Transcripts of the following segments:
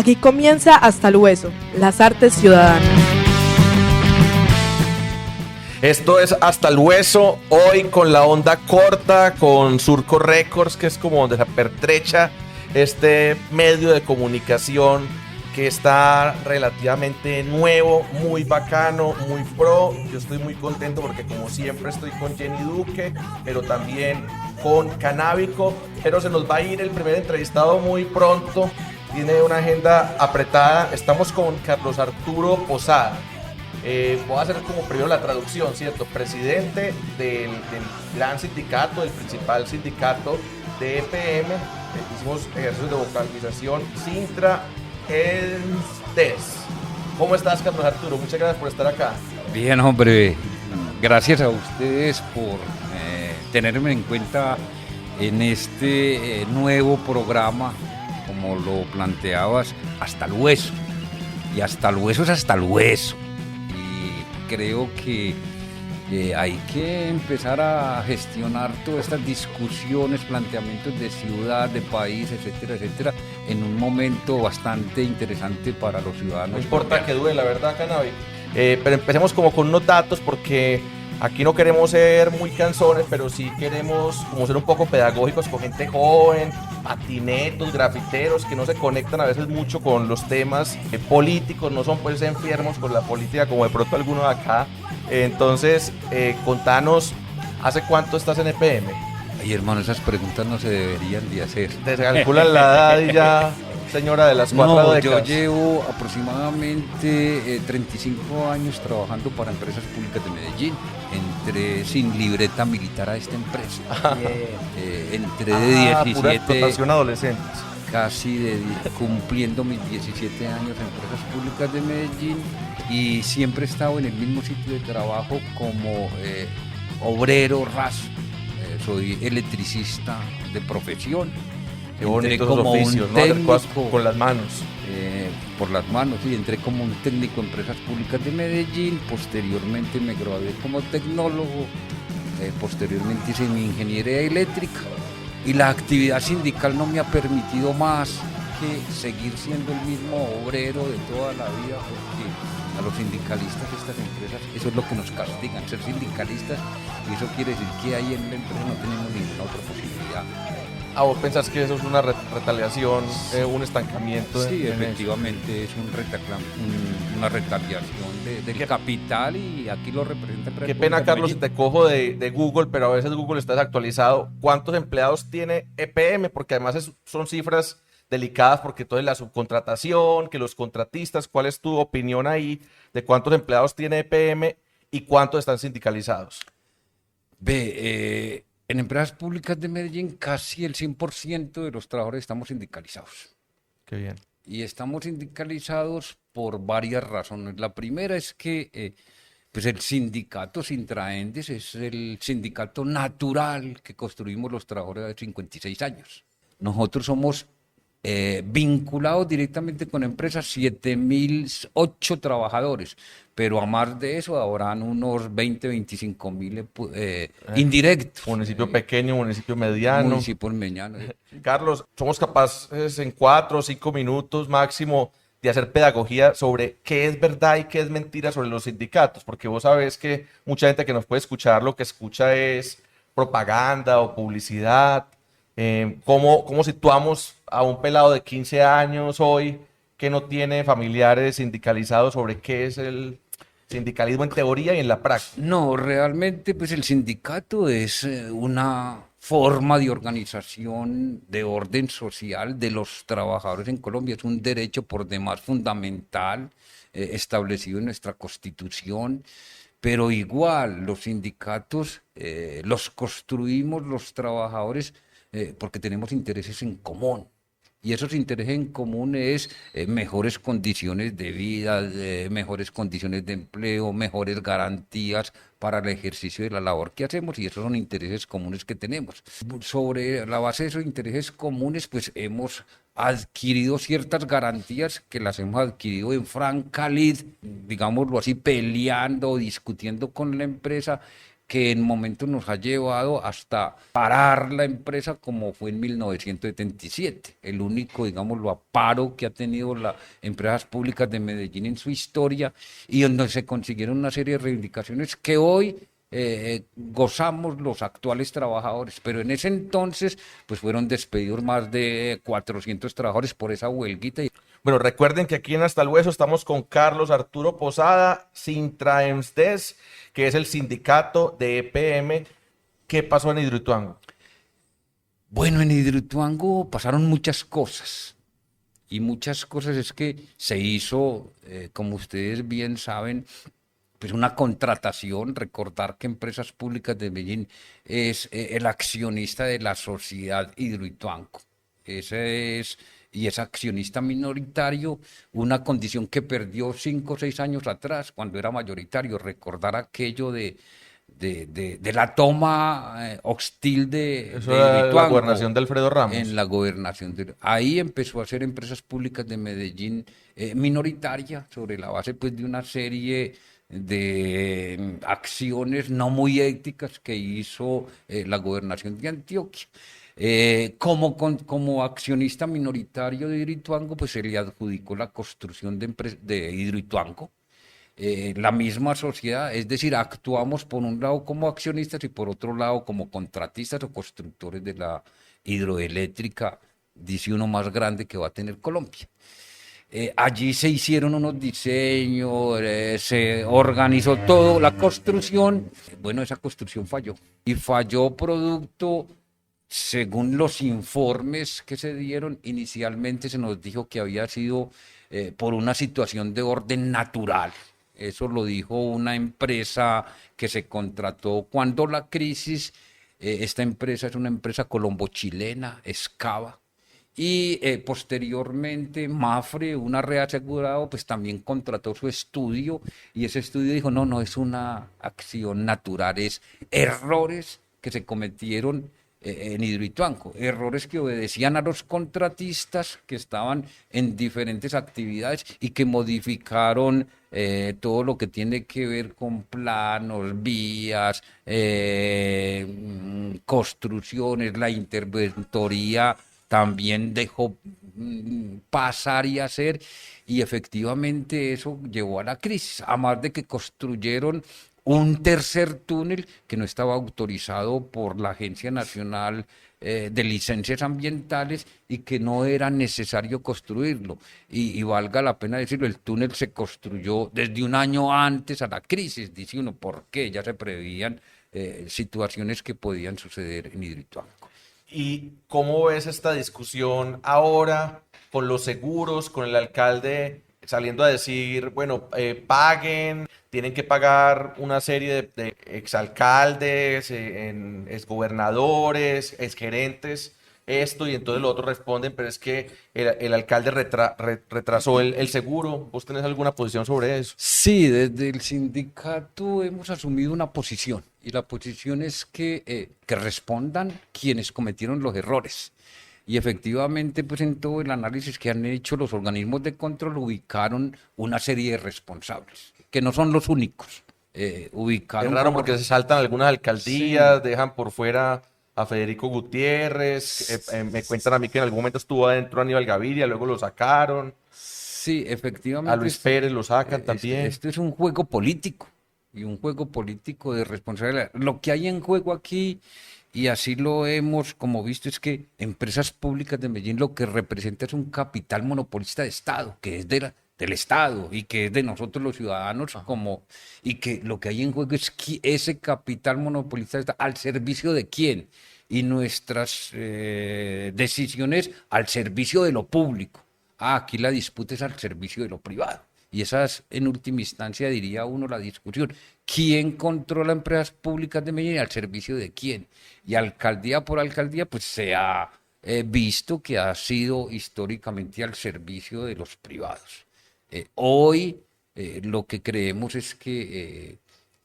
Aquí comienza Hasta el Hueso, las artes ciudadanas. Esto es Hasta el Hueso, hoy con la onda corta, con Surco Records, que es como donde se pertrecha este medio de comunicación que está relativamente nuevo, muy bacano, muy pro. Yo estoy muy contento porque como siempre estoy con Jenny Duque, pero también con Canábico, pero se nos va a ir el primer entrevistado muy pronto, tiene una agenda apretada. Estamos con Carlos Arturo Posada. Voy a hacer como primero la traducción, ¿cierto? Presidente del gran sindicato, del principal sindicato de EPM. Hicimos ejercicios de vocalización, Sintra ENSTES. ¿Cómo estás, Carlos Arturo? Muchas gracias por estar acá. Bien, hombre. Gracias a ustedes por tenerme en cuenta en este nuevo programa, como lo planteabas, Hasta el Hueso. Y hasta el hueso es hasta el hueso. Creo que hay que empezar a gestionar todas estas discusiones, planteamientos de ciudad, de país, etcétera, etcétera, en un momento bastante interesante para los ciudadanos. No importa que dure, la verdad, Cannabis. Pero empecemos como con unos datos, porque aquí no queremos ser muy canzones, pero sí queremos como ser un poco pedagógicos con gente joven, patinetos, grafiteros, que no se conectan a veces mucho con los temas políticos, no son pues enfermos con la política como de pronto algunos acá. Entonces, contanos, ¿hace cuánto estás en EPM? Ay, hermano, esas preguntas no se deberían de hacer. Te calculan la edad y ya, señora de las 4 décadas. Yo llevo aproximadamente 35 años trabajando para empresas públicas de Medellín. Entré sin libreta militar a esta empresa. Entré de 17... Pura explotación adolescentes. Casi cumpliendo mis 17 años en empresas públicas de Medellín, y siempre he estado en el mismo sitio de trabajo como obrero raso. Soy electricista de profesión. Qué bonito como oficios, un técnico, ¿no? Hacer cosas con las manos. Por las manos, sí. Entré como un técnico en empresas públicas de Medellín. Posteriormente me gradué como tecnólogo. Posteriormente hice mi ingeniería eléctrica. Y la actividad sindical no me ha permitido más que seguir siendo el mismo obrero de toda la vida, porque a los sindicalistas de estas empresas eso es lo que nos castigan, ser sindicalistas, y eso quiere decir que ahí en la empresa no tenemos ninguna otra posibilidad. ¿Vos pensás que eso es una retaliación, un estancamiento? Sí, efectivamente es una retaliación del capital, y aquí lo representa el... Qué pena, Carlos, si te cojo de Google, pero a veces Google está desactualizado. ¿Cuántos empleados tiene EPM? Porque además son cifras delicadas, porque toda la subcontratación, que los contratistas, ¿cuál es tu opinión ahí de cuántos empleados tiene EPM y cuántos están sindicalizados? En empresas públicas de Medellín casi el 100% de los trabajadores estamos sindicalizados. Qué bien. Y estamos sindicalizados por varias razones. La primera es que pues el sindicato Sintraendes es el sindicato natural que construimos los trabajadores de 56 años. Nosotros somos vinculados directamente con empresas, 7.008 trabajadores, pero a más de eso habrán unos 20-25.000 indirectos. Municipio pequeño, municipio mediano. Municipio mediano. Carlos, somos capaces en 4 o 5 minutos máximo de hacer pedagogía sobre qué es verdad y qué es mentira sobre los sindicatos, porque vos sabés que mucha gente que nos puede escuchar lo que escucha es propaganda o publicidad. ¿Cómo situamos a un pelado de 15 años hoy que no tiene familiares sindicalizados sobre qué es el sindicalismo en teoría y en la práctica? No, realmente pues el sindicato es una forma de organización de orden social de los trabajadores en Colombia. Es un derecho por demás fundamental establecido en nuestra Constitución. Pero igual los sindicatos los construimos los trabajadores porque tenemos intereses en común. Y esos intereses en común es mejores condiciones de vida, mejores condiciones de empleo, mejores garantías para el ejercicio de la labor que hacemos, y esos son intereses comunes que tenemos. Sobre la base de esos intereses comunes, pues hemos adquirido ciertas garantías que las hemos adquirido en franca lid, digámoslo así, peleando o discutiendo con la empresa, que en momentos nos ha llevado hasta parar la empresa como fue en 1977, el único, digámoslo, paro que ha tenido las empresas públicas de Medellín en su historia y donde se consiguieron una serie de reivindicaciones que hoy gozamos los actuales trabajadores, pero en ese entonces pues fueron despedidos más de 400 trabajadores por esa huelguita. Bueno, recuerden que aquí en Hasta el Hueso estamos con Carlos Arturo Posada, Sintraemsdes, que es el sindicato de EPM. ¿Qué pasó en Hidroituango? Bueno, en Hidroituango pasaron muchas cosas, y muchas cosas es que se hizo, como ustedes bien saben, pues una contratación. Recordar que Empresas Públicas de Medellín es el accionista de la sociedad Hidroituango. Ese es, y es accionista minoritario, una condición que perdió 5 o 6 años atrás, cuando era mayoritario. Recordar aquello de la toma hostil Eso de era la Hidroituango. gobernación de Alfredo Ramos. En la gobernación. Ahí empezó a ser Empresas Públicas de Medellín minoritaria, sobre la base pues de una serie de acciones no muy éticas que hizo la gobernación de Antioquia. Como accionista minoritario de Hidroituango, pues se le adjudicó la construcción de Hidroituango. La misma sociedad, es decir, actuamos por un lado como accionistas y por otro lado como contratistas o constructores de la hidroeléctrica, dice uno, más grande que va a tener Colombia. Allí se hicieron unos diseños, se organizó todo, la construcción. Bueno, esa construcción falló. Y falló producto, según los informes que se dieron, inicialmente se nos dijo que había sido por una situación de orden natural. Eso lo dijo una empresa que se contrató cuando la crisis, esta empresa es una empresa colombo-chilena, Escava, y posteriormente Mafre, una reasegurado, pues también contrató su estudio, y ese estudio dijo, no, no es una acción natural, es errores que se cometieron en Hidroituango, errores que obedecían a los contratistas que estaban en diferentes actividades y que modificaron todo lo que tiene que ver con planos, vías, construcciones. La interventoría también dejó pasar y hacer, y efectivamente eso llevó a la crisis, a más de que construyeron un tercer túnel que no estaba autorizado por la Agencia Nacional de Licencias Ambientales y que no era necesario construirlo. Y valga la pena decirlo, el túnel se construyó desde un año antes a la crisis, dice uno, ¿por qué? Ya se preveían situaciones que podían suceder en Hidroituango. ¿Y cómo ves esta discusión ahora con los seguros, con el alcalde saliendo a decir, bueno, paguen, tienen que pagar una serie de exalcaldes, exgobernadores, exgerentes, esto, y entonces los otros responden, pero es que el alcalde retrasó el seguro? ¿Vos tenés alguna posición sobre eso? Sí, desde el sindicato hemos asumido una posición, y la posición es que respondan quienes cometieron los errores. Y efectivamente, pues en todo el análisis que han hecho los organismos de control, ubicaron una serie de responsables, que no son los únicos. Ubicaron Es raro como... porque se saltan algunas alcaldías, Sí. dejan por fuera a Federico Gutiérrez, me cuentan a mí que en algún momento estuvo adentro Aníbal Gaviria, luego lo sacaron, Sí, a efectivamente. Luis Pérez lo sacan también. Esto es un juego político, y un juego político de responsabilidad. Lo que hay en juego aquí, y así lo hemos como visto, es que Empresas Públicas de Medellín lo que representa es un capital monopolista de Estado, que es del Estado y que es de nosotros los ciudadanos, y que lo que hay en juego es que ese capital monopolista está al servicio de quién, y nuestras decisiones al servicio de lo público. Aquí la disputa es al servicio de lo privado. Y esa es, en última instancia, diría uno, la discusión. ¿Quién controla empresas públicas de Medellín y al servicio de quién? Y alcaldía por alcaldía, pues se ha visto que ha sido históricamente al servicio de los privados. Hoy lo que creemos es que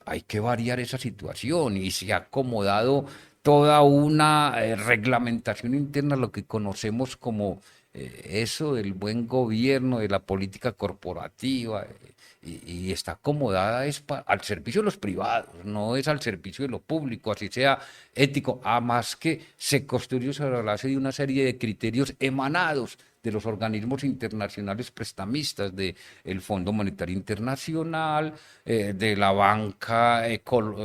hay que variar esa situación, y se ha acomodado toda una reglamentación interna, lo que conocemos como eso del buen gobierno, de la política corporativa, y está acomodada al servicio de los privados, no es al servicio de lo público, así sea ético, a más que se construye sobre la base de una serie de criterios emanados de los organismos internacionales prestamistas, del Fondo Monetario Internacional, de la banca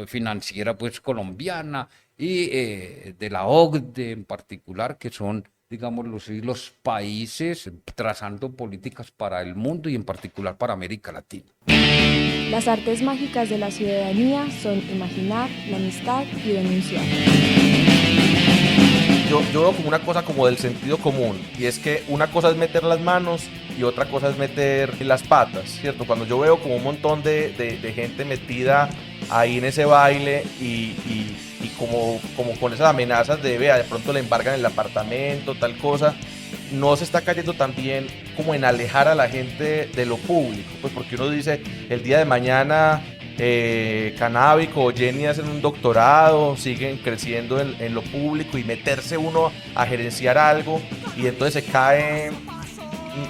financiera pues colombiana y de la OCDE en particular, que son, digamos, los países trazando políticas para el mundo y en particular para América Latina. Las artes mágicas de la ciudadanía son imaginar, la amistad y denunciar. Yo veo como una cosa como del sentido común, y es que una cosa es meter las manos y otra cosa es meter las patas, ¿cierto? Cuando yo veo como un montón de gente metida ahí en ese baile y como con esas amenazas de, vea, de pronto le embargan el apartamento, tal cosa, no se está cayendo también como en alejar a la gente de lo público, pues porque uno dice, el día de mañana Canábico o Jenny hacen un doctorado, siguen creciendo en lo público, y meterse uno a gerenciar algo y entonces se cae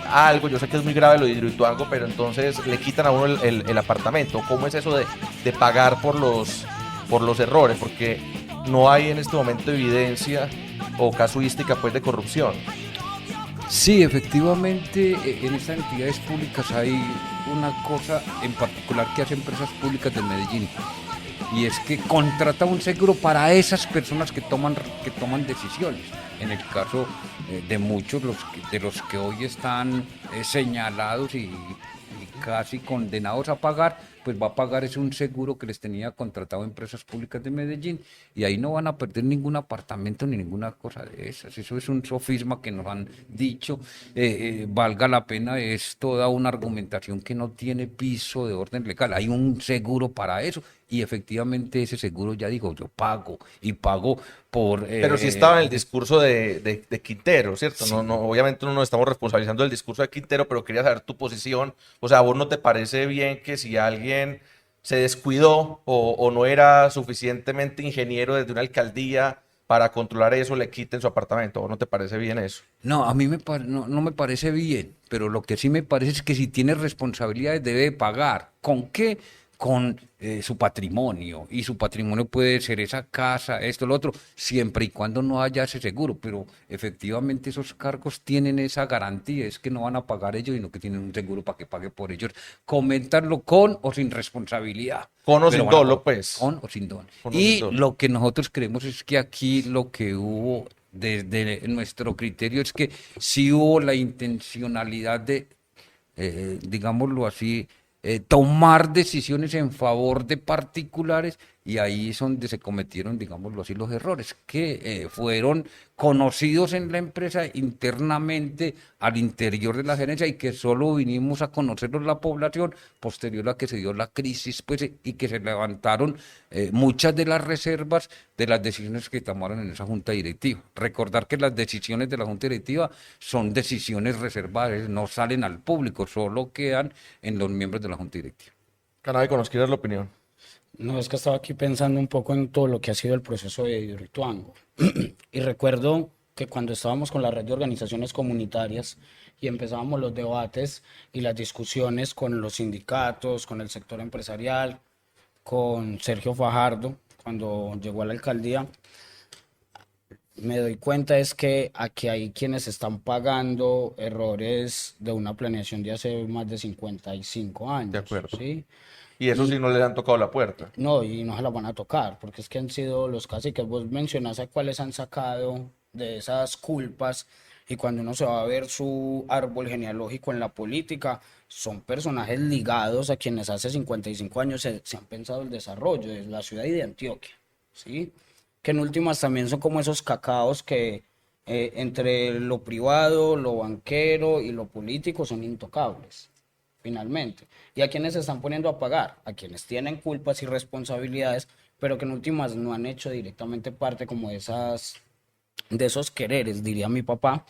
algo. Yo sé que es muy grave lo de Hidroituango, pero entonces le quitan a uno el apartamento. ¿Cómo es eso de pagar por los errores? Porque no hay en este momento evidencia o casuística pues de corrupción. Sí, efectivamente, en estas entidades públicas hay una cosa en particular que hace Empresas Públicas de Medellín, y es que contrata un seguro para esas personas que toman decisiones. En el caso de muchos de los que hoy están señalados y casi condenados a pagar, pues va a pagar un seguro que les tenía contratado Empresas Públicas de Medellín, y ahí no van a perder ningún apartamento ni ninguna cosa de esas. Eso es un sofisma que nos han dicho, valga la pena, es toda una argumentación que no tiene piso de orden legal. Hay un seguro para eso, y efectivamente ese seguro, ya digo, yo pago y pago por... Pero sí estaba en el discurso de Quintero, ¿cierto? Sí. No, obviamente no nos estamos responsabilizando del discurso de Quintero, pero quería saber tu posición. O sea, ¿a vos no te parece bien que si alguien se descuidó o no era suficientemente ingeniero desde una alcaldía para controlar eso, le quiten su apartamento? ¿O no te parece bien eso? No, a mí no me parece bien, pero lo que sí me parece es que si tiene responsabilidades debe pagar. ¿Con qué? Con su patrimonio, y su patrimonio puede ser esa casa, esto, lo otro, siempre y cuando no haya ese seguro. Pero efectivamente esos cargos tienen esa garantía, es que no van a pagar ellos, sino que tienen un seguro para que pague por ellos. Comentarlo con o sin responsabilidad. Con o Pero sin dolo, pues. Con o sin dolo. Con o Y sin dolo. lo que nosotros creemos es que aquí lo que hubo desde nuestro criterio es que sí hubo la intencionalidad de, digámoslo así, tomar decisiones en favor de particulares, y ahí es donde se cometieron, digámoslo así, los errores, que fueron conocidos en la empresa internamente al interior de la gerencia, y que solo vinimos a conocerlos la población posterior a que se dio la crisis, pues, y que se levantaron muchas de las reservas de las decisiones que tomaron en esa junta directiva. Recordar que las decisiones de la junta directiva son decisiones reservadas, no salen al público, solo quedan en los miembros de la junta directiva. Canábico, ¿nos quieres la opinión? No, es que estaba aquí pensando un poco en todo lo que ha sido el proceso de Hidroituango. Y recuerdo que cuando estábamos con la red de organizaciones comunitarias y empezábamos los debates y las discusiones con los sindicatos, con el sector empresarial, con Sergio Fajardo, cuando llegó a la alcaldía, me doy cuenta es que aquí hay quienes están pagando errores de una planeación de hace más de 55 años. De acuerdo. ¿Sí? Y eso sí no le han tocado la puerta. No, y no se la van a tocar, porque es que han sido los caciques. Vos mencionás a cuáles han sacado de esas culpas, y cuando uno se va a ver su árbol genealógico en la política, son personajes ligados a quienes hace 55 años se han pensado el desarrollo de la ciudad y de Antioquia, ¿sí? Que en últimas también son como esos cacaos que entre lo privado, lo banquero y lo político son intocables, finalmente. ¿Y a quienes se están poniendo a pagar? A quienes tienen culpas y responsabilidades, pero que en últimas no han hecho directamente parte como de esos quereres, diría mi papá,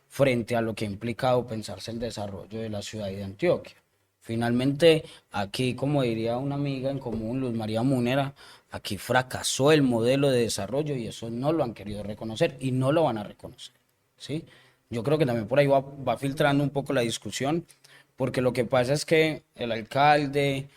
frente a lo que ha implicado pensarse el desarrollo de la ciudad y de Antioquia. Finalmente, aquí, como diría una amiga en común, Luz María Munera, aquí fracasó el modelo de desarrollo, y eso no lo han querido reconocer y no lo van a reconocer, ¿sí? Yo creo que también por ahí va filtrando un poco la discusión, porque lo que pasa es que el alcalde,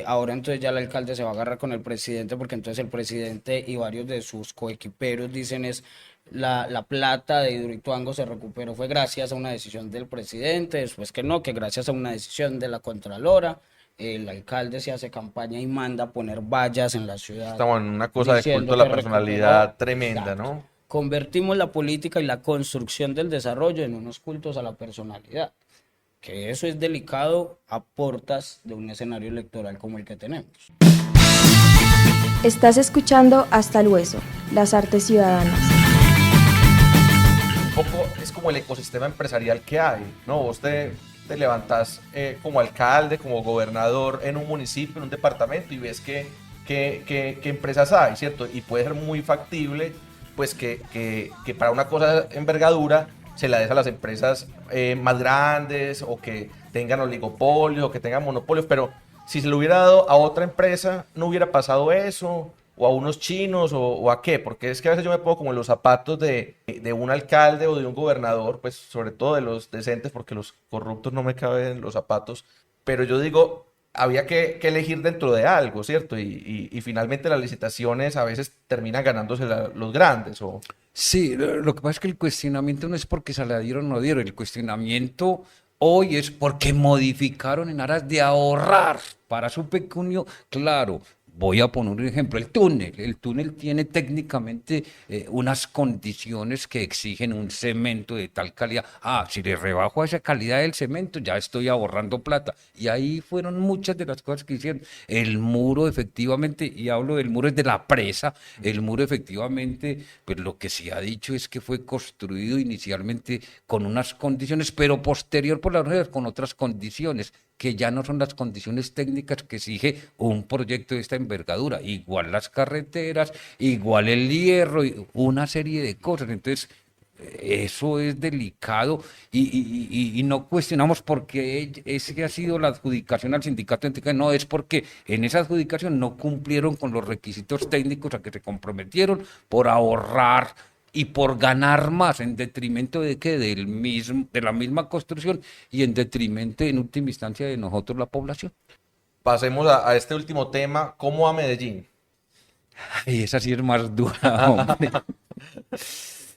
ahora entonces ya el alcalde se va a agarrar con el presidente, porque entonces el presidente y varios de sus coequiperos dicen es la plata de Hidroituango se recuperó, fue gracias a una decisión del presidente, después que no, que gracias a una decisión de la Contralora. El alcalde se hace campaña y manda a poner vallas en la ciudad Estamos en una cosa de diciendo culto a la que personalidad recuperó. tremenda, Exacto. ¿no? Convertimos la política y la construcción del desarrollo en unos cultos a la personalidad, que eso es delicado a portas de un escenario electoral como el que tenemos. Estás escuchando Hasta el Hueso, las artes ciudadanas. Un poco es como el ecosistema empresarial que hay, ¿no? Vos te levantás como alcalde, como gobernador en un municipio, en un departamento y ves qué empresas hay, ¿cierto? Y puede ser muy factible, pues que para una cosa de envergadura se la des a las empresas más grandes o que tengan oligopolios o que tengan monopolios, pero si se lo hubiera dado a otra empresa, no hubiera pasado eso, o a unos chinos, o a qué, porque es que a veces yo me pongo como en los zapatos de un alcalde o de un gobernador, pues sobre todo de los decentes, porque los corruptos no me caben en los zapatos, pero yo digo, había que elegir dentro de algo, ¿cierto? Y finalmente las licitaciones a veces terminan ganándose los grandes, o... Sí, lo que pasa es que el cuestionamiento no es porque se la dieron o no dieron, el cuestionamiento hoy es porque modificaron en aras de ahorrar para su pecunio. Claro, voy a poner un ejemplo, el túnel tiene técnicamente unas condiciones que exigen un cemento de tal calidad. Ah, si le rebajo a esa calidad del cemento, ya estoy ahorrando plata. Y ahí fueron muchas de las cosas que hicieron. El muro, efectivamente, y hablo del muro es de la presa, el muro efectivamente, pues lo que se ha dicho es que fue construido inicialmente con unas condiciones, pero posterior por las redes con otras condiciones que ya no son las condiciones técnicas que exige un proyecto de esta envergadura. Igual las carreteras, igual el hierro, una serie de cosas. Entonces, eso es delicado y no cuestionamos porque ese ha sido la adjudicación al sindicato. No, es porque en esa adjudicación no cumplieron con los requisitos técnicos a que se comprometieron por ahorrar y por ganar más en detrimento de que de la misma construcción y en detrimento en última instancia de nosotros la población. Pasemos a este último tema, ¿cómo a Medellín? Ay, esa sí es más dura, hombre.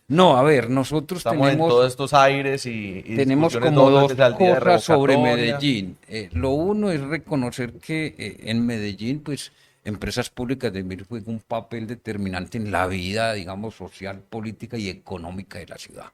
No, a ver, nosotros Estamos en todos estos aires y tenemos discusiones como dos veces al día de cosas sobre revocatoria. Medellín. Lo uno es reconocer que en Medellín, pues, empresas públicas deben jugar un papel determinante en la vida, digamos, social, política y económica de la ciudad.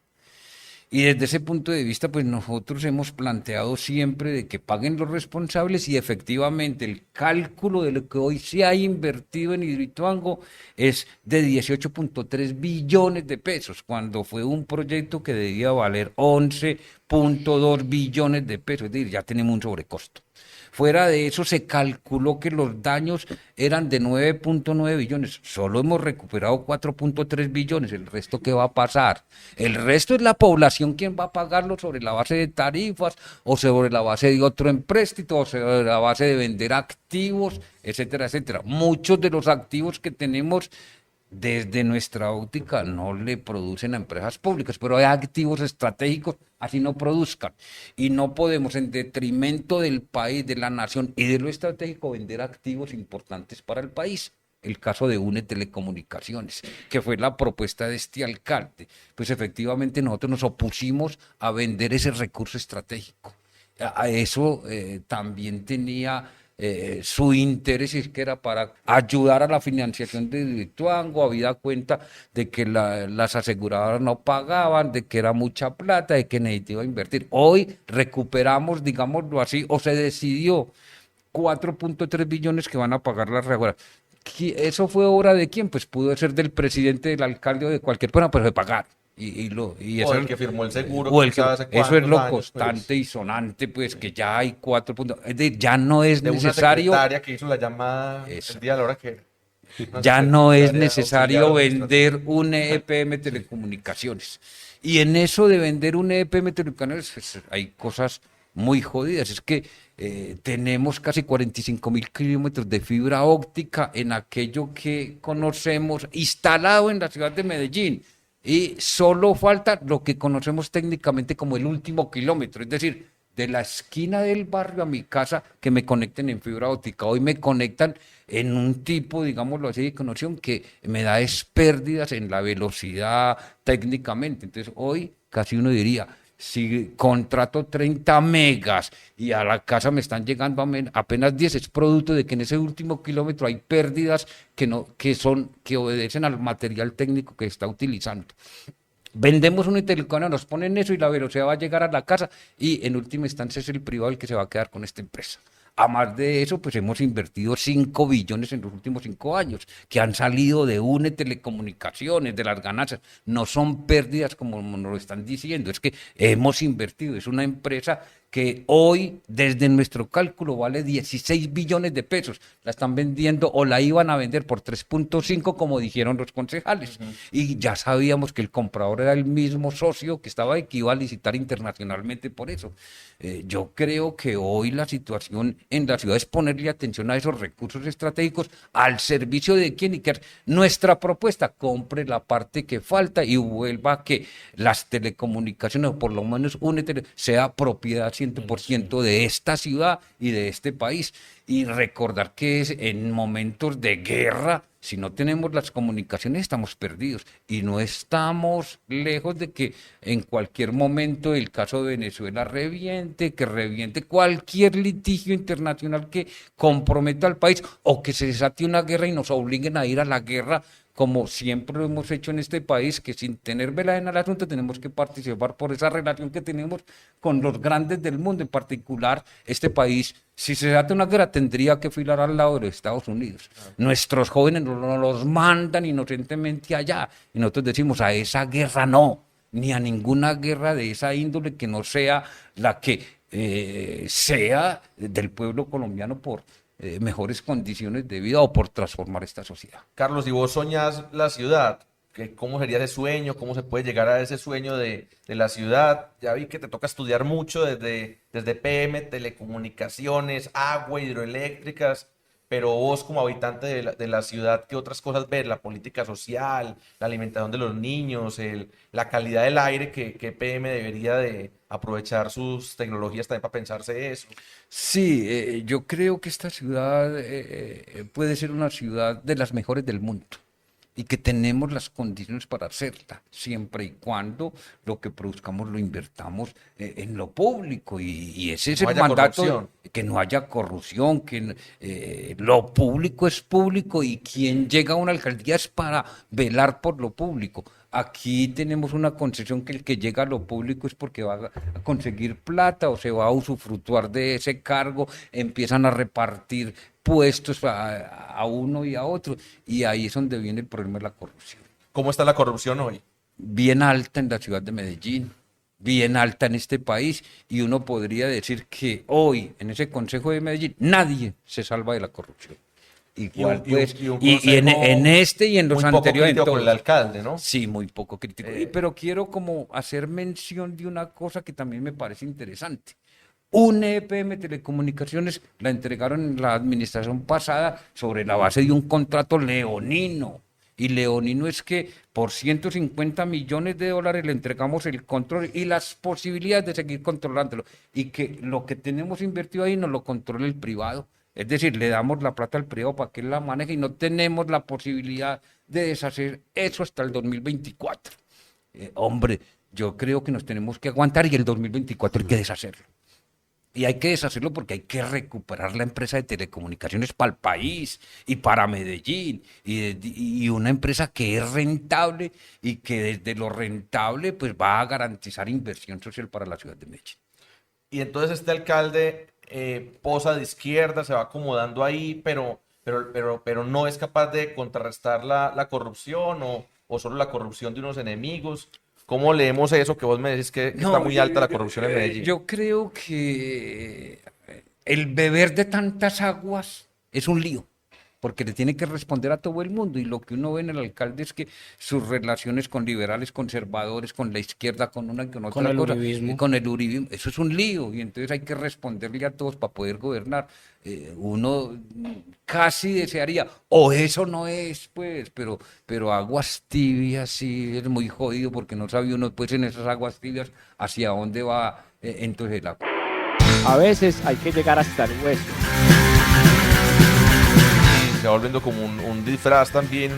Y desde ese punto de vista, pues nosotros hemos planteado siempre de que paguen los responsables y efectivamente el cálculo de lo que hoy se ha invertido en Hidroituango es de 18.3 billones de pesos, cuando fue un proyecto que debía valer 11.2 billones de pesos, es decir, ya tenemos un sobrecosto. Fuera de eso se calculó que los daños eran de 9.9 billones. Solo hemos recuperado 4.3 billones. ¿El resto qué va a pasar? El resto es la población quien va a pagarlo sobre la base de tarifas o sobre la base de otro empréstito o sobre la base de vender activos, etcétera, etcétera. Muchos de los activos que tenemos desde nuestra óptica no le producen a empresas públicas, pero hay activos estratégicos, así no produzcan. Y no podemos, en detrimento del país, de la nación y de lo estratégico, vender activos importantes para el país. El caso de UNE Telecomunicaciones, que fue la propuesta de este alcalde. Pues efectivamente nosotros nos opusimos a vender ese recurso estratégico. A eso también tenía su interés, es que era para ayudar a la financiación de Hidroituango, habida cuenta de que las aseguradoras no pagaban, de que era mucha plata, de que necesitaba invertir. Hoy recuperamos, digámoslo así, o se decidió 4.3 billones que van a pagar las aseguradoras. ¿Eso fue obra de quién? Pues pudo ser del presidente, del alcalde o de cualquier persona, pero se pagaron. Y eso O el que firmó el seguro. o el que, hace eso es lo años, constante pues, y sonante, pues que ya hay 4 puntos. Es decir, ya no es de una necesario, secretaria que hizo la llamada Eso. el día de la hora que una ya no es secretaria necesario auxiliar vender un EPM Telecomunicaciones. Y en eso de vender un EPM Telecomunicaciones pues, hay cosas muy jodidas. Es que tenemos casi 45.000 kilómetros de fibra óptica en aquello que conocemos instalado en la ciudad de Medellín. Y solo falta lo que conocemos técnicamente como el último kilómetro, es decir, de la esquina del barrio a mi casa, que me conecten en fibra óptica. Hoy me conectan en un tipo, digámoslo así, de conexión que me da es pérdidas en la velocidad técnicamente. Entonces, hoy casi uno diría, si contrato 30 megas y a la casa me están llegando apenas 10, es producto de que en ese último kilómetro hay pérdidas que obedecen al material técnico que está utilizando. Vendemos un telecom, nos ponen eso y la velocidad va a llegar a la casa y en última instancia es el privado el que se va a quedar con esta empresa. A más de eso, pues hemos invertido 5 billones en los últimos 5 años, que han salido de UNE Telecomunicaciones, de las ganancias. No son pérdidas como nos lo están diciendo, es que hemos invertido. Es una empresa que hoy, desde nuestro cálculo, vale 16 billones de pesos. La están vendiendo o la iban a vender por 3.5, como dijeron los concejales. Y ya sabíamos que el comprador era el mismo socio que estaba que iba a licitar internacionalmente por eso. Yo creo que hoy la situación en la ciudad es ponerle atención a esos recursos estratégicos al servicio de quién y que nuestra propuesta compre la parte que falta y vuelva a que las telecomunicaciones, o por lo menos sea propiedad 100% de esta ciudad y de este país. Y recordar que en momentos de guerra, si no tenemos las comunicaciones, estamos perdidos. Y no estamos lejos de que en cualquier momento el caso de Venezuela que reviente cualquier litigio internacional que comprometa al país o que se desate una guerra y nos obliguen a ir a la guerra, como siempre lo hemos hecho en este país, que sin tener vela en el asunto tenemos que participar por esa relación que tenemos con los grandes del mundo, en particular este país. Si se trata de una guerra, tendría que filar al lado de los Estados Unidos. Nuestros jóvenes nos los mandan inocentemente allá, y nosotros decimos, a esa guerra no, ni a ninguna guerra de esa índole que no sea la que sea del pueblo colombiano por mejores condiciones de vida o por transformar esta sociedad. Carlos, ¿y vos soñás la ciudad? ¿Cómo sería ese sueño? ¿Cómo se puede llegar a ese sueño de la ciudad? Ya vi que te toca estudiar mucho desde PM, telecomunicaciones, agua, hidroeléctricas, pero vos como habitante de la ciudad, ¿qué otras cosas ves? La política social, la alimentación de los niños, la calidad del aire, que PM debería de aprovechar sus tecnologías también para pensarse eso. Sí, yo creo que esta ciudad puede ser una ciudad de las mejores del mundo y que tenemos las condiciones para hacerla, siempre y cuando lo que produzcamos lo invertamos en lo público y ese es No el haya mandato, corrupción. que no haya corrupción, que lo público es público y quien llega a una alcaldía es para velar por lo público. Aquí tenemos una concepción que el que llega a lo público es porque va a conseguir plata o se va a usufructuar de ese cargo, empiezan a repartir puestos a uno y a otro, y ahí es donde viene el problema de la corrupción. ¿Cómo está la corrupción hoy? Bien alta en la ciudad de Medellín, bien alta en este país, y uno podría decir que hoy en ese Consejo de Medellín nadie se salva de la corrupción. Igual pues, y en este y en los anteriores. Muy poco crítico con el alcalde, ¿no? Sí, muy poco crítico. Pero quiero como hacer mención de una cosa que también me parece interesante. Una EPM Telecomunicaciones la entregaron en la administración pasada sobre la base de un contrato leonino. Y leonino es que por 150 millones de dólares le entregamos el control y las posibilidades de seguir controlándolo. Y que lo que tenemos invertido ahí nos lo controle el privado. Es decir, le damos la plata al privado para que él la maneje y no tenemos la posibilidad de deshacer eso hasta el 2024. Hombre, yo creo que nos tenemos que aguantar y el 2024 hay que deshacerlo. Y hay que deshacerlo porque hay que recuperar la empresa de telecomunicaciones para el país y para Medellín. Y una empresa que es rentable y que desde lo rentable pues va a garantizar inversión social para la ciudad de Medellín. Y entonces este alcalde posa de izquierda, se va acomodando ahí, pero no es capaz de contrarrestar la corrupción o solo la corrupción de unos enemigos. ¿Cómo leemos eso que vos me decís que está muy alta la corrupción en Medellín? Yo creo que el beber de tantas aguas es un lío. porque le tiene que responder a todo el mundo. Y lo que uno ve en el alcalde es que sus relaciones con liberales, conservadores, con la izquierda, con una y con otra Con el cosa, uribismo. y con el uribismo, eso es un lío, y entonces hay que responderle a todos para poder gobernar. Uno casi desearía, o eso no es, pues, pero aguas tibias sí es muy jodido, porque no sabe uno, pues, en esas aguas tibias hacia dónde va, entonces la... A veces hay que llegar hasta el hueso. Se va volviendo como un disfraz también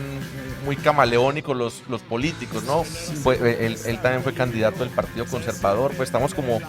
muy camaleónico los políticos, ¿no? Él también fue candidato del Partido Conservador, pues estamos como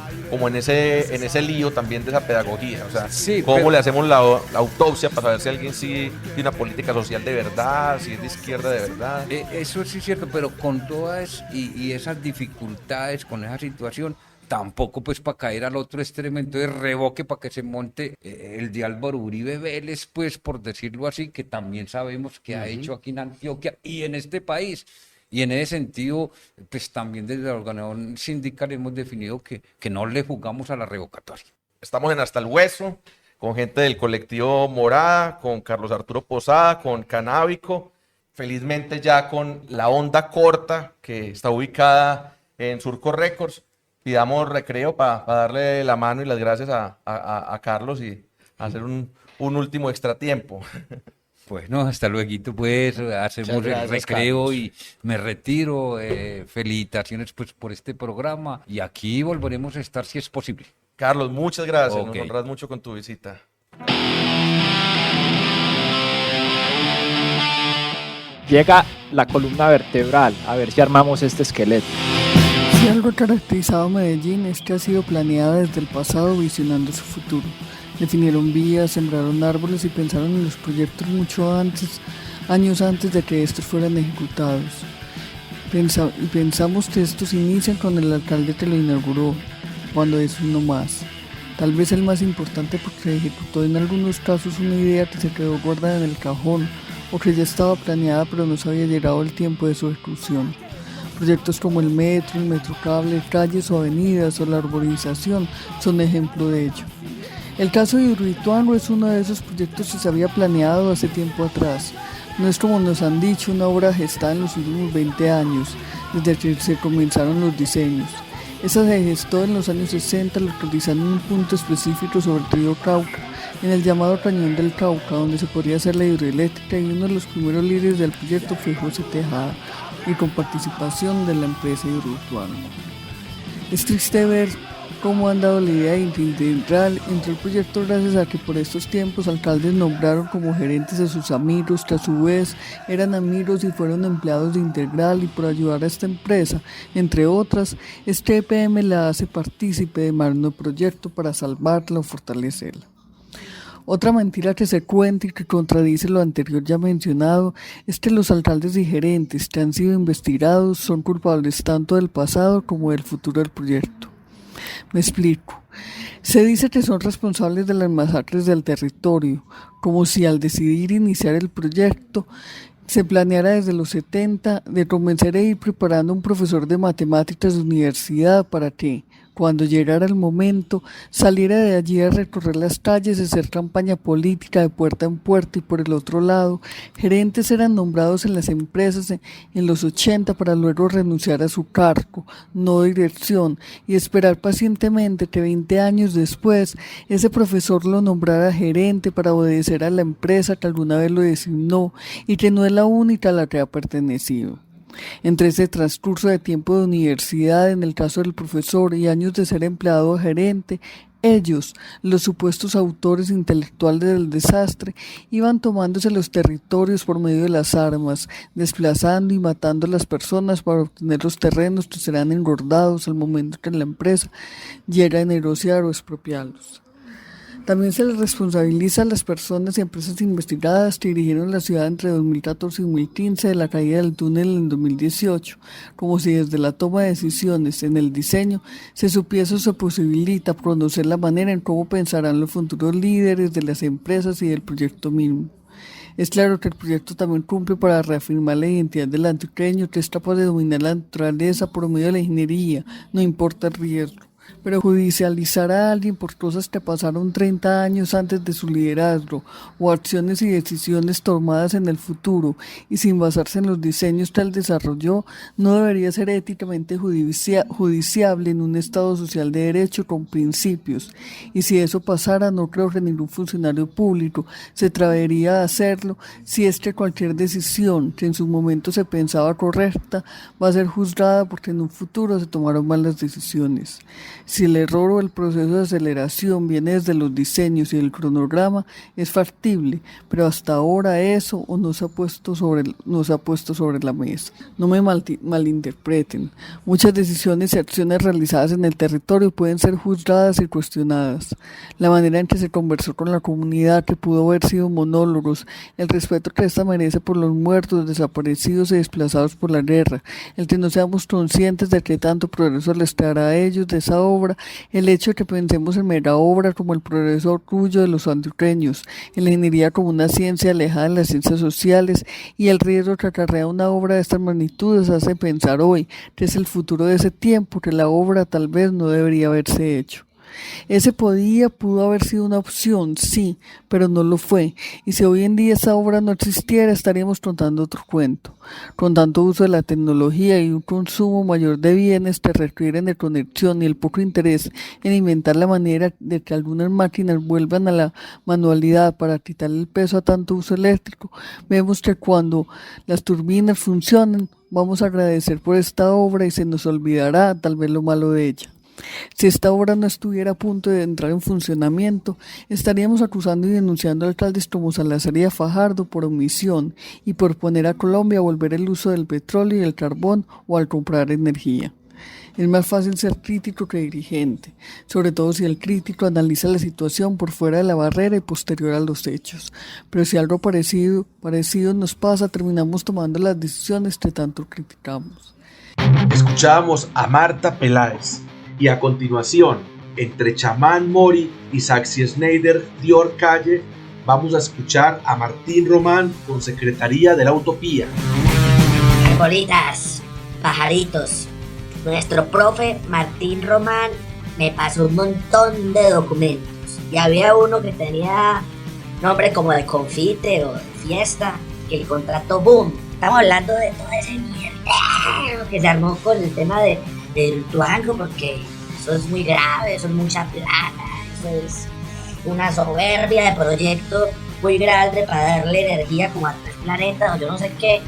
en ese lío también de esa pedagogía, o sea, Sí, ¿cómo pero- le hacemos la autopsia para saber si alguien sí tiene una política social de verdad, si es de izquierda de verdad? Eso sí es cierto, pero con todas y esas dificultades, con esa situación, tampoco pues para caer al otro extremo, entonces revoque para que se monte el de Álvaro Uribe Vélez, pues por decirlo así, que también sabemos que ha hecho aquí en Antioquia y en este país. Y en ese sentido, pues también desde la organización sindical hemos definido que no le jugamos a la revocatoria. Estamos en Hasta el Hueso, con gente del colectivo Morada, con Carlos Arturo Posada, con Canábico, felizmente ya con la Onda Corta, que está ubicada en Surco Records. Pidamos recreo para darle la mano y las gracias a Carlos y hacer un último extratiempo. Bueno, hasta luego, pues hacemos Muchas gracias, el recreo Carlos. y me retiro. Felicitaciones pues por este programa y aquí volveremos a estar si es posible. Carlos, muchas gracias, Ok. nos honras mucho con tu visita. Llega la columna vertebral, a ver si armamos este esqueleto. Si algo ha caracterizado a Medellín es que ha sido planeada desde el pasado visionando su futuro. Definieron vías, sembraron árboles y pensaron en los proyectos mucho antes, años antes de que estos fueran ejecutados. Pensamos que estos inician con el alcalde que lo inauguró, cuando es uno más. Tal vez el más importante porque ejecutó en algunos casos una idea que se quedó guardada en el cajón o que ya estaba planeada pero no se había llegado el tiempo de su ejecución. Proyectos como el metrocable, calles o avenidas o la arborización son ejemplo de ello. El caso de Hidroituango es uno de esos proyectos que se había planeado hace tiempo atrás. No es como nos han dicho una obra gestada en los últimos 20 años, desde que se comenzaron los diseños. Esa se gestó en los años 60 localizando un punto específico sobre el río Cauca, en el llamado Cañón del Cauca, donde se podría hacer la hidroeléctrica, y uno de los primeros líderes del proyecto fue José Tejada, y con participación de la empresa Hidroituango. Es triste ver cómo han dado la idea de integral entre el proyecto gracias a que por estos tiempos alcaldes nombraron como gerentes a sus amigos, que a su vez eran amigos y fueron empleados de Integral, y por ayudar a esta empresa, entre otras, este EPM la hace partícipe de magno proyecto para salvarla o fortalecerla. Otra mentira que se cuenta y que contradice lo anterior ya mencionado es que los alcaldes y gerentes que han sido investigados son culpables tanto del pasado como del futuro del proyecto. Me explico. Se dice que son responsables de las masacres del territorio, como si al decidir iniciar el proyecto se planeara desde los 70 de comenzar a ir preparando un profesor de matemáticas de universidad para que, cuando llegara el momento, saliera de allí a recorrer las calles y hacer campaña política de puerta en puerta. Y por el otro lado, gerentes eran nombrados en las empresas en los 80 para luego renunciar a su cargo, no dirección, y esperar pacientemente que 20 años después ese profesor lo nombrara gerente para obedecer a la empresa que alguna vez lo designó y que no es la única a la que ha pertenecido. Entre ese transcurso de tiempo de universidad, en el caso del profesor, y años de ser empleado o gerente, ellos, los supuestos autores intelectuales del desastre, iban tomándose los territorios por medio de las armas, desplazando y matando a las personas para obtener los terrenos que serán engordados al momento que la empresa llega a negociar o expropiarlos. También se les responsabiliza a las personas y empresas investigadas que dirigieron la ciudad entre 2014 y 2015 de la caída del túnel en 2018, como si desde la toma de decisiones en el diseño se supiese o se posibilita conocer la manera en cómo pensarán los futuros líderes de las empresas y del proyecto mismo. Es claro que el proyecto también cumple para reafirmar la identidad del antioqueño, que es capaz de dominar la naturaleza por medio de la ingeniería, no importa el riesgo. Pero judicializar a alguien por cosas que pasaron 30 años antes de su liderazgo o acciones y decisiones tomadas en el futuro y sin basarse en los diseños que él desarrolló no debería ser éticamente judiciable en un Estado social de derecho con principios. Y si eso pasara, no creo que ningún funcionario público se atrevería a hacerlo si es que cualquier decisión que en su momento se pensaba correcta va a ser juzgada porque en un futuro se tomaron malas decisiones. Si el error o el proceso de aceleración viene desde los diseños y el cronograma, es factible, pero hasta ahora eso no se ha puesto sobre la mesa. No me malinterpreten. Muchas decisiones y acciones realizadas en el territorio pueden ser juzgadas y cuestionadas. La manera en que se conversó con la comunidad, que pudo haber sido monólogos, el respeto que ésta merece por los muertos, desaparecidos y desplazados por la guerra, el que no seamos conscientes de que tanto progreso les traerá a ellos de esa obra, el hecho de que pensemos en mera obra como el progreso orgullo de los antioqueños, en la ingeniería como una ciencia alejada de las ciencias sociales y el riesgo que acarrea una obra de estas magnitudes hace pensar hoy que es el futuro de ese tiempo, que la obra tal vez no debería haberse hecho. Ese pudo haber sido una opción, sí, pero no lo fue. Y si hoy en día esa obra no existiera, estaríamos contando otro cuento. Con tanto uso de la tecnología y un consumo mayor de bienes que requieren de conexión y el poco interés en inventar la manera de que algunas máquinas vuelvan a la manualidad para quitarle el peso a tanto uso eléctrico, vemos que cuando las turbinas funcionan, vamos a agradecer por esta obra y se nos olvidará tal vez lo malo de ella. Si esta obra no estuviera a punto de entrar en funcionamiento, estaríamos acusando y denunciando a alcaldes como Salazar y a Fajardo por omisión y por poner a Colombia a volver el uso del petróleo y el carbón o al comprar energía. Es más fácil ser crítico que dirigente, sobre todo si el crítico analiza la situación por fuera de la barrera y posterior a los hechos. Pero si algo parecido nos pasa, terminamos tomando las decisiones que tanto criticamos. Escuchábamos a Marta Peláez. Y a continuación, entre Chamán Mori y Saxi Schneider Dior Calle, vamos a escuchar a Martín Román con Secretaría de la Utopía. Arbolitas, pajaritos, nuestro profe Martín Román me pasó un montón de documentos y había uno que tenía nombre como de confite o de fiesta, que el contrato boom. Estamos hablando de todo ese mierda que se armó con el tema del Tuango, porque eso es muy grave, eso es mucha plata, eso es una soberbia de proyecto muy grande para darle energía como a 3 planetas o yo no sé qué,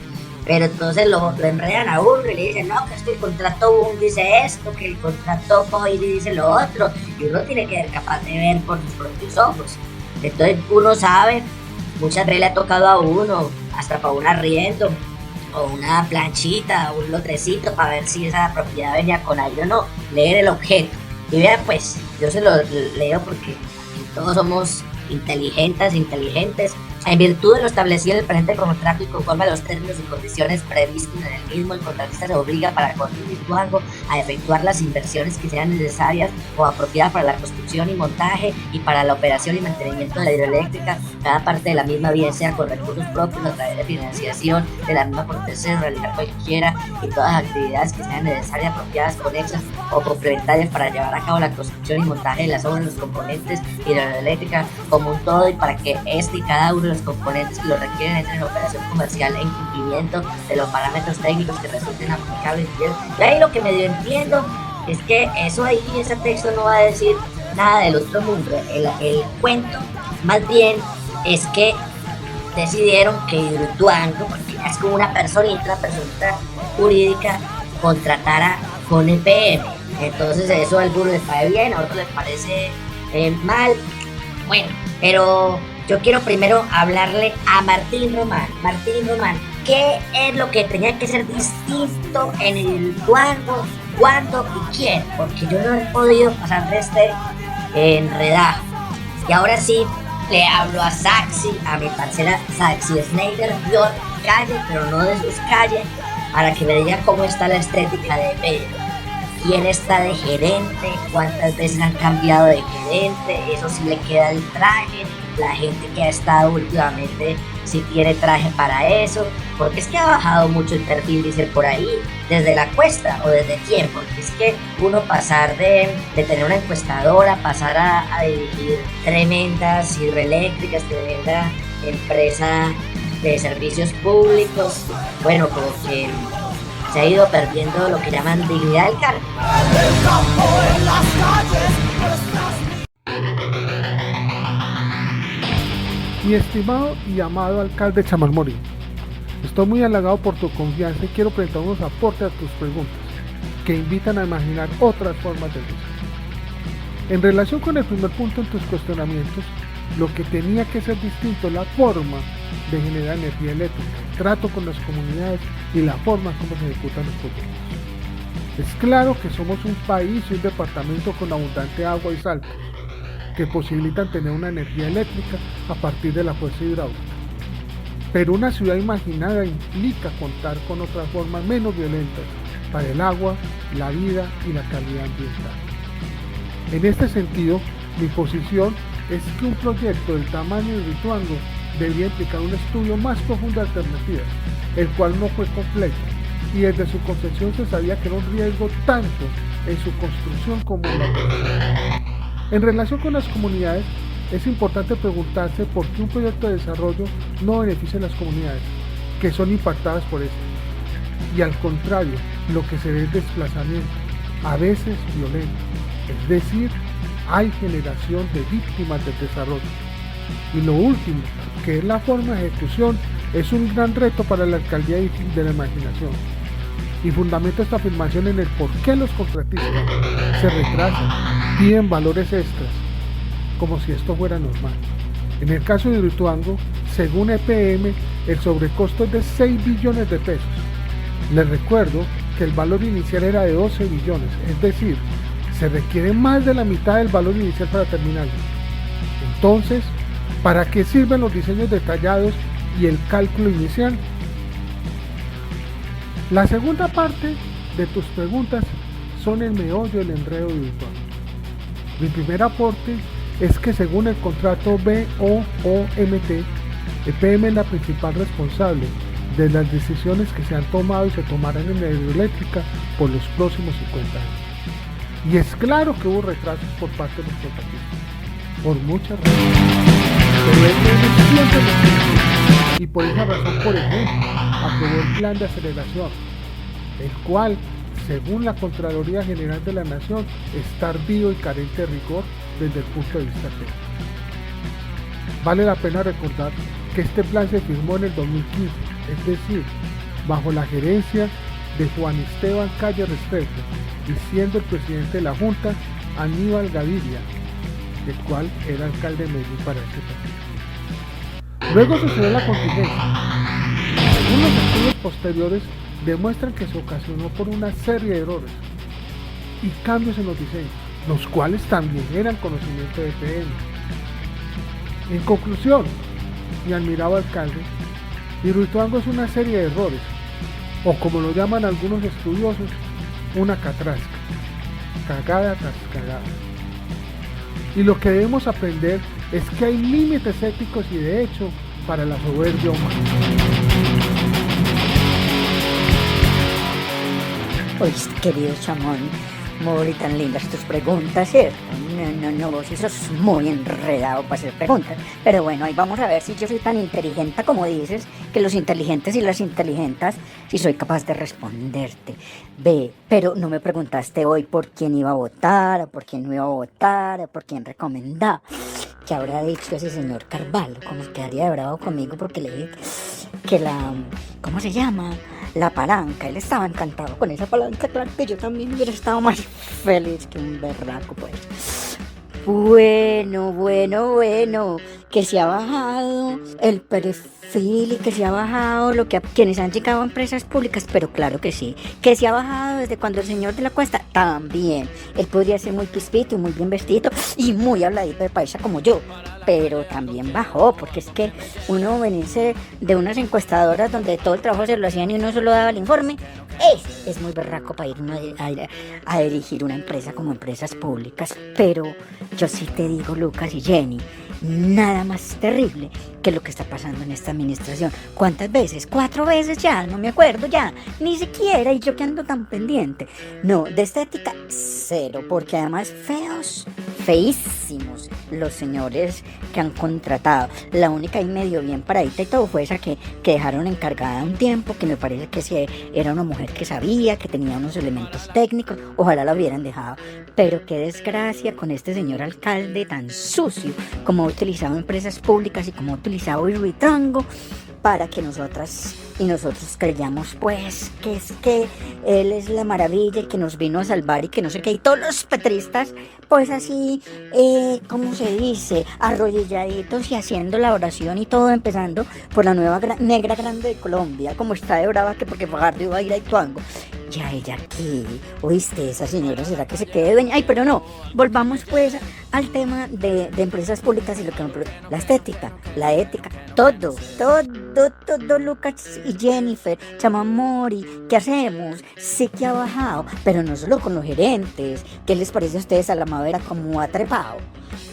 pero entonces lo enredan a uno y le dicen, no, que es que el contrato boom dice esto, que el contrato Coiri dice lo otro, y uno tiene que ser capaz de ver por sus propios ojos. Entonces uno sabe, muchas veces le ha tocado a uno, hasta para un arriendo, o una planchita, o un lotrecito para ver si esa propiedad venía con aire o no, leer el objeto. Y vean pues, yo se lo leo porque aquí todos somos inteligentes, en virtud de lo establecido en el presente contrato y conforme a los términos y condiciones previstos en el mismo, el contratista se obliga para construir Tuango a efectuar las inversiones que sean necesarias o apropiadas para la construcción y montaje y para la operación y mantenimiento de la hidroeléctrica, cada parte de la misma, bien sea con recursos propios, a través de financiación de la misma por terceros, realizar cualquiera y todas las actividades que sean necesarias, apropiadas, conexas o complementarias para llevar a cabo la construcción y montaje de las obras, los componentes hidroeléctricas como un todo, y para que este y cada uno de los componentes que lo requieren entren en operación comercial en cumplimiento de los parámetros técnicos que resulten aplicables. Y ahí lo que medio entiendo es que eso ahí, ese texto no va a decir nada del otro mundo. El cuento más bien es que decidieron que Hidroituango, porque es como una personita jurídica, contratara con EPM. Entonces eso a algunos les parece bien, a otros les parece mal. Bueno, pero yo quiero primero hablarle a Martín Román. Martín Román, ¿qué es lo que tenía que ser distinto en el Tuango, cuándo y quién? Porque yo no he podido pasar de este enredajo. Y ahora sí, le hablo a Saxi, a mi parcera Saxi Schneider Dior Calle, pero no de sus calles, para que me diga cómo está la estética de Pedro. quién está de gerente, cuántas veces han cambiado de gerente, eso sí le queda el traje, la gente que ha estado últimamente sí tiene traje para eso, porque es que ha bajado mucho el perfil, dice por ahí, desde la encuesta o desde tiempo, porque es que uno pasar de tener una encuestadora, pasar a dirigir tremendas hidroeléctricas, tremenda empresa de servicios públicos, bueno, como que se ha ido perdiendo lo que llaman dignidad del cargo. Mi estimado y amado alcalde Chamán Mori, estoy muy halagado por tu confianza y quiero presentar unos aportes a tus preguntas que invitan a imaginar otras formas de vida. En relación con el primer punto en tus cuestionamientos, lo que tenía que ser distinto es la forma de generar energía eléctrica, el trato con las comunidades y la forma como se ejecutan los proyectos. Es claro que somos un país y un departamento con abundante agua y saltos, que posibilitan tener una energía eléctrica a partir de la fuerza hidráulica. Pero una ciudad imaginada implica contar con otras formas menos violentas para el agua, la vida y la calidad ambiental. En este sentido, mi posición es que un proyecto del tamaño de Rituango debía implicar un estudio más profundo de alternativas, el cual no fue completo, y desde su concepción se sabía que era un riesgo tanto en su construcción como en la operación. En relación con las comunidades, es importante preguntarse por qué un proyecto de desarrollo no beneficia a las comunidades que son impactadas por esto. Y al contrario, lo que se ve es desplazamiento, a veces violento, es decir, hay generación de víctimas del desarrollo. Y lo último, que es la forma de ejecución, es un gran reto para la alcaldía de la imaginación. Y fundamento esta afirmación en el por qué los contratistas se retrasan, piden valores extras, como si esto fuera normal. En el caso de Hidroituango, según EPM, el sobrecosto es de 6 billones de pesos. Les recuerdo que el valor inicial era de 12 billones, es decir, se requiere más de la mitad del valor inicial para terminarlo. Entonces, ¿para qué sirven los diseños detallados y el cálculo inicial? La segunda parte de tus preguntas son el meollo del enredo de Hidroituango. Mi primer aporte es que según el contrato BOOMT, EPM es la principal responsable de las decisiones que se han tomado y se tomarán en la hidroeléctrica por los próximos 50 años. Y es claro que hubo retrasos por parte de los contratistas, por muchas razones. Pero EPM siempre lo hizo, y por esa razón, por ejemplo, aprobó el plan de aceleración, el cual, según la Contraloría General de la Nación, es tardío y carente de rigor desde el punto de vista técnico. Vale la pena recordar que este plan se firmó en el 2015, es decir, bajo la gerencia de Juan Esteban Calle Restrepo y siendo el presidente de la Junta Aníbal Gaviria, el cual era alcalde de Medellín para ese país. Luego sucedió la contingencia. Según los estudios posteriores, demuestran que se ocasionó por una serie de errores y cambios en los diseños, los cuales también eran conocimiento de EPM. En conclusión, mi admirado alcalde, Hidroituango es una serie de errores, o como lo llaman algunos estudiosos, una catrasca, cagada tras cagada. Y lo que debemos aprender es que hay límites éticos y de hecho para la soberbia humana. Pues, querido Chamán Mori, tan lindas tus preguntas, ¿cierto? No, vos sos muy enredado para hacer preguntas. Pero bueno, ahí vamos a ver si yo soy tan inteligente como dices, que los inteligentes y las inteligentas, si soy capaz de responderte. Ve, pero no me preguntaste hoy por quién iba a votar, o por quién no iba a votar, o por quién recomendaba. ¿Qué habrá dicho ese señor Carvalho? ¿Cómo quedaría de bravo conmigo porque le dije que ¿cómo se llama? La palanca, él estaba encantado con esa palanca, claro que yo también hubiera estado más feliz que un berraco, pues. Bueno, que se ha bajado el perfil y que se ha bajado lo que quienes han llegado a empresas públicas, pero claro que sí, que se ha bajado desde cuando el señor de la Cuesta también. Él podría ser muy pispito y muy bien vestido y muy habladito de paisa como yo, pero también bajó, porque es que uno venirse de unas encuestadoras donde todo el trabajo se lo hacían y uno solo daba el informe, Es muy berraco para ir uno a dirigir una empresa como Empresas Públicas, pero yo sí te digo, Lucas y Jenny, nada más terrible que lo que está pasando en esta administración. ¿Cuántas veces? 4 veces ya, no me acuerdo ya, ni siquiera, y yo que ando tan pendiente. No, de estética, 0, porque además feísimos los señores que han contratado. La única y medio bien paradita y todo fue esa que dejaron encargada un tiempo, que me parece que sí, era una mujer que sabía, que tenía unos elementos técnicos, ojalá la hubieran dejado. Pero qué desgracia con este señor alcalde tan sucio, como ha utilizado Empresas Públicas y como ha utilizado Hidroituango para que nosotros creyamos pues que él es la maravilla y que nos vino a salvar y que no sé qué, y todos los petristas pues así, ¿cómo se dice? Arrodilladitos y haciendo la oración y todo, empezando por la nueva negra grande de Colombia, como está de brava que porque Fajardo iba a ir a Ituango. Ya ella aquí, oíste, esa señora, ¿será que se quede dueña? Ay, pero no, volvamos pues al tema de Empresas Públicas y lo que la estética, la ética, todo, Lucas y Jennifer, Chamamori, ¿qué hacemos? Sí que ha bajado, pero no solo con los gerentes. ¿Qué les parece a ustedes a la Mavera como ha trepado?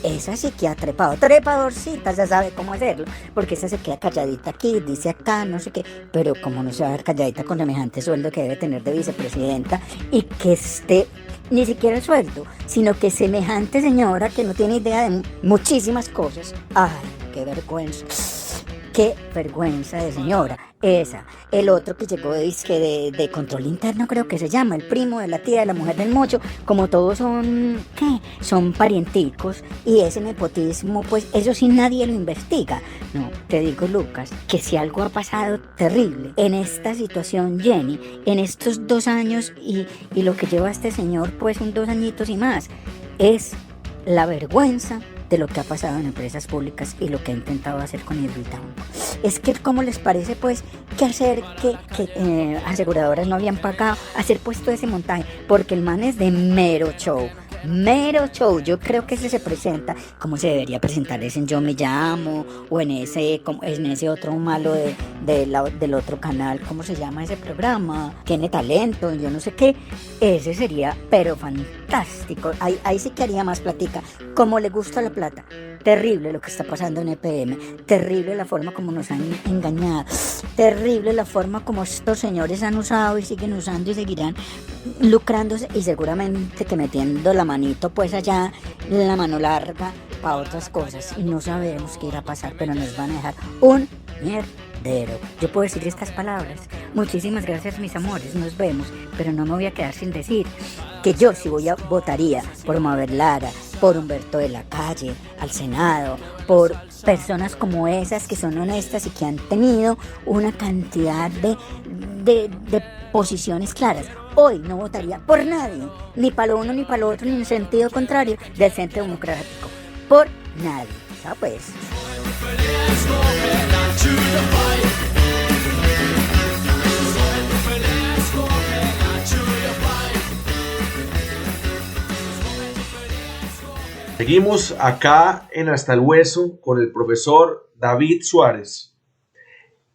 Esa sí que ha trepado, trepadorcita, ya sabe cómo hacerlo, porque esa se queda calladita aquí, dice acá, no sé qué, pero como no se va a ver calladita con semejante sueldo que debe tener de vicepresidenta y que esté ni siquiera el sueldo, sino que semejante señora que no tiene idea de muchísimas cosas. Ay, qué vergüenza de señora. Esa, el otro que llegó de control interno, creo que se llama, el primo de la tía de la mujer del mocho, como todos son parienticos, y ese nepotismo, pues eso sí nadie lo investiga. No, te digo, Lucas, que si algo ha pasado terrible en esta situación, Jenny, en estos 2 años y lo que lleva este señor, pues 2 añitos y más, es la vergüenza de lo que ha pasado en Empresas Públicas y lo que ha intentado hacer con Hidroituango. Es que, ¿cómo les parece, pues, que hacer que aseguradoras no habían pagado, hacer puesto ese montaje? Porque el man es de mero show. Yo creo que ese se presenta como se debería presentar, es en Yo Me Llamo, o en ese otro malo del otro canal, ¿cómo se llama ese programa? Tiene talento, yo no sé qué. Ese sería, pero fantástico. Ahí sí que haría más platica. Como le gusta la plata. Terrible lo que está pasando en EPM. Terrible la forma como nos han engañado. Terrible la forma como estos señores han usado y siguen usando y seguirán lucrándose, y seguramente que metiendo la manito pues allá, la mano larga para otras cosas, y no sabemos qué irá a pasar, pero nos van a dejar un mierdero. Yo puedo decir estas palabras. Muchísimas gracias, mis amores, nos vemos, pero no me voy a quedar sin decir que yo sí votaría por Mabel Lara, por Humberto de la Calle al Senado, por personas como esas que son honestas y que han tenido una cantidad de posiciones claras. Hoy no votaría por nadie, ni para lo uno ni para lo otro, ni en sentido contrario del centro democrático. Por nadie. Ya pues. Seguimos acá en Hasta el Hueso con el profesor David Suárez,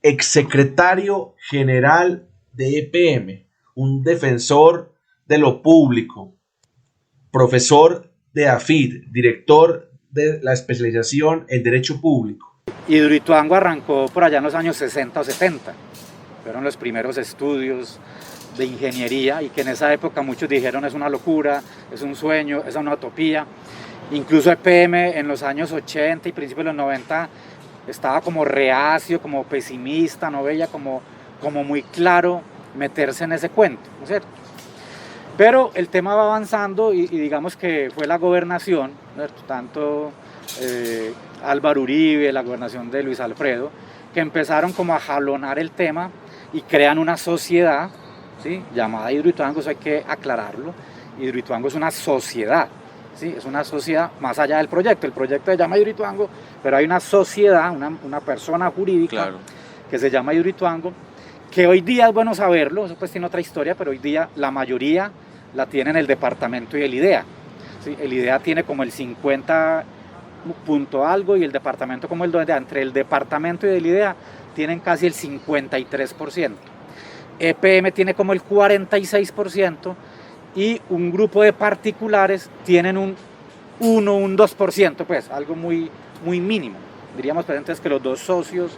exsecretario general de EPM, un defensor de lo público, profesor de AFID, director de la especialización en Derecho Público. Hidroituango arrancó por allá en los años 60 o 70. Fueron los primeros estudios de ingeniería, y que en esa época muchos dijeron es una locura, es un sueño, es una utopía. Incluso EPM en los años 80 y principios de los 90 estaba como reacio, como pesimista, no veía como muy claro meterse en ese cuento, ¿no es cierto? Pero el tema va avanzando y digamos que fue la gobernación, ¿no es cierto? Tanto Álvaro Uribe, la gobernación de Luis Alfredo, que empezaron como a jalonar el tema y crean una sociedad, ¿sí?, llamada Hidroituango. Eso hay que aclararlo. Hidroituango es una sociedad, ¿sí? Es una sociedad más allá del proyecto. El proyecto se llama Hidroituango, pero hay una sociedad, una persona jurídica, claro, que se llama Hidroituango, que hoy día es bueno saberlo, eso pues tiene otra historia, pero hoy día la mayoría la tiene en el departamento y el IDEA, ¿sí? El IDEA tiene como el 50 punto algo y el departamento como el 2, entre el departamento y el IDEA tienen casi el 53%. EPM tiene como el 46% y un grupo de particulares tienen un 1, un 2%, pues algo muy, muy mínimo. Diríamos pues entonces que los dos socios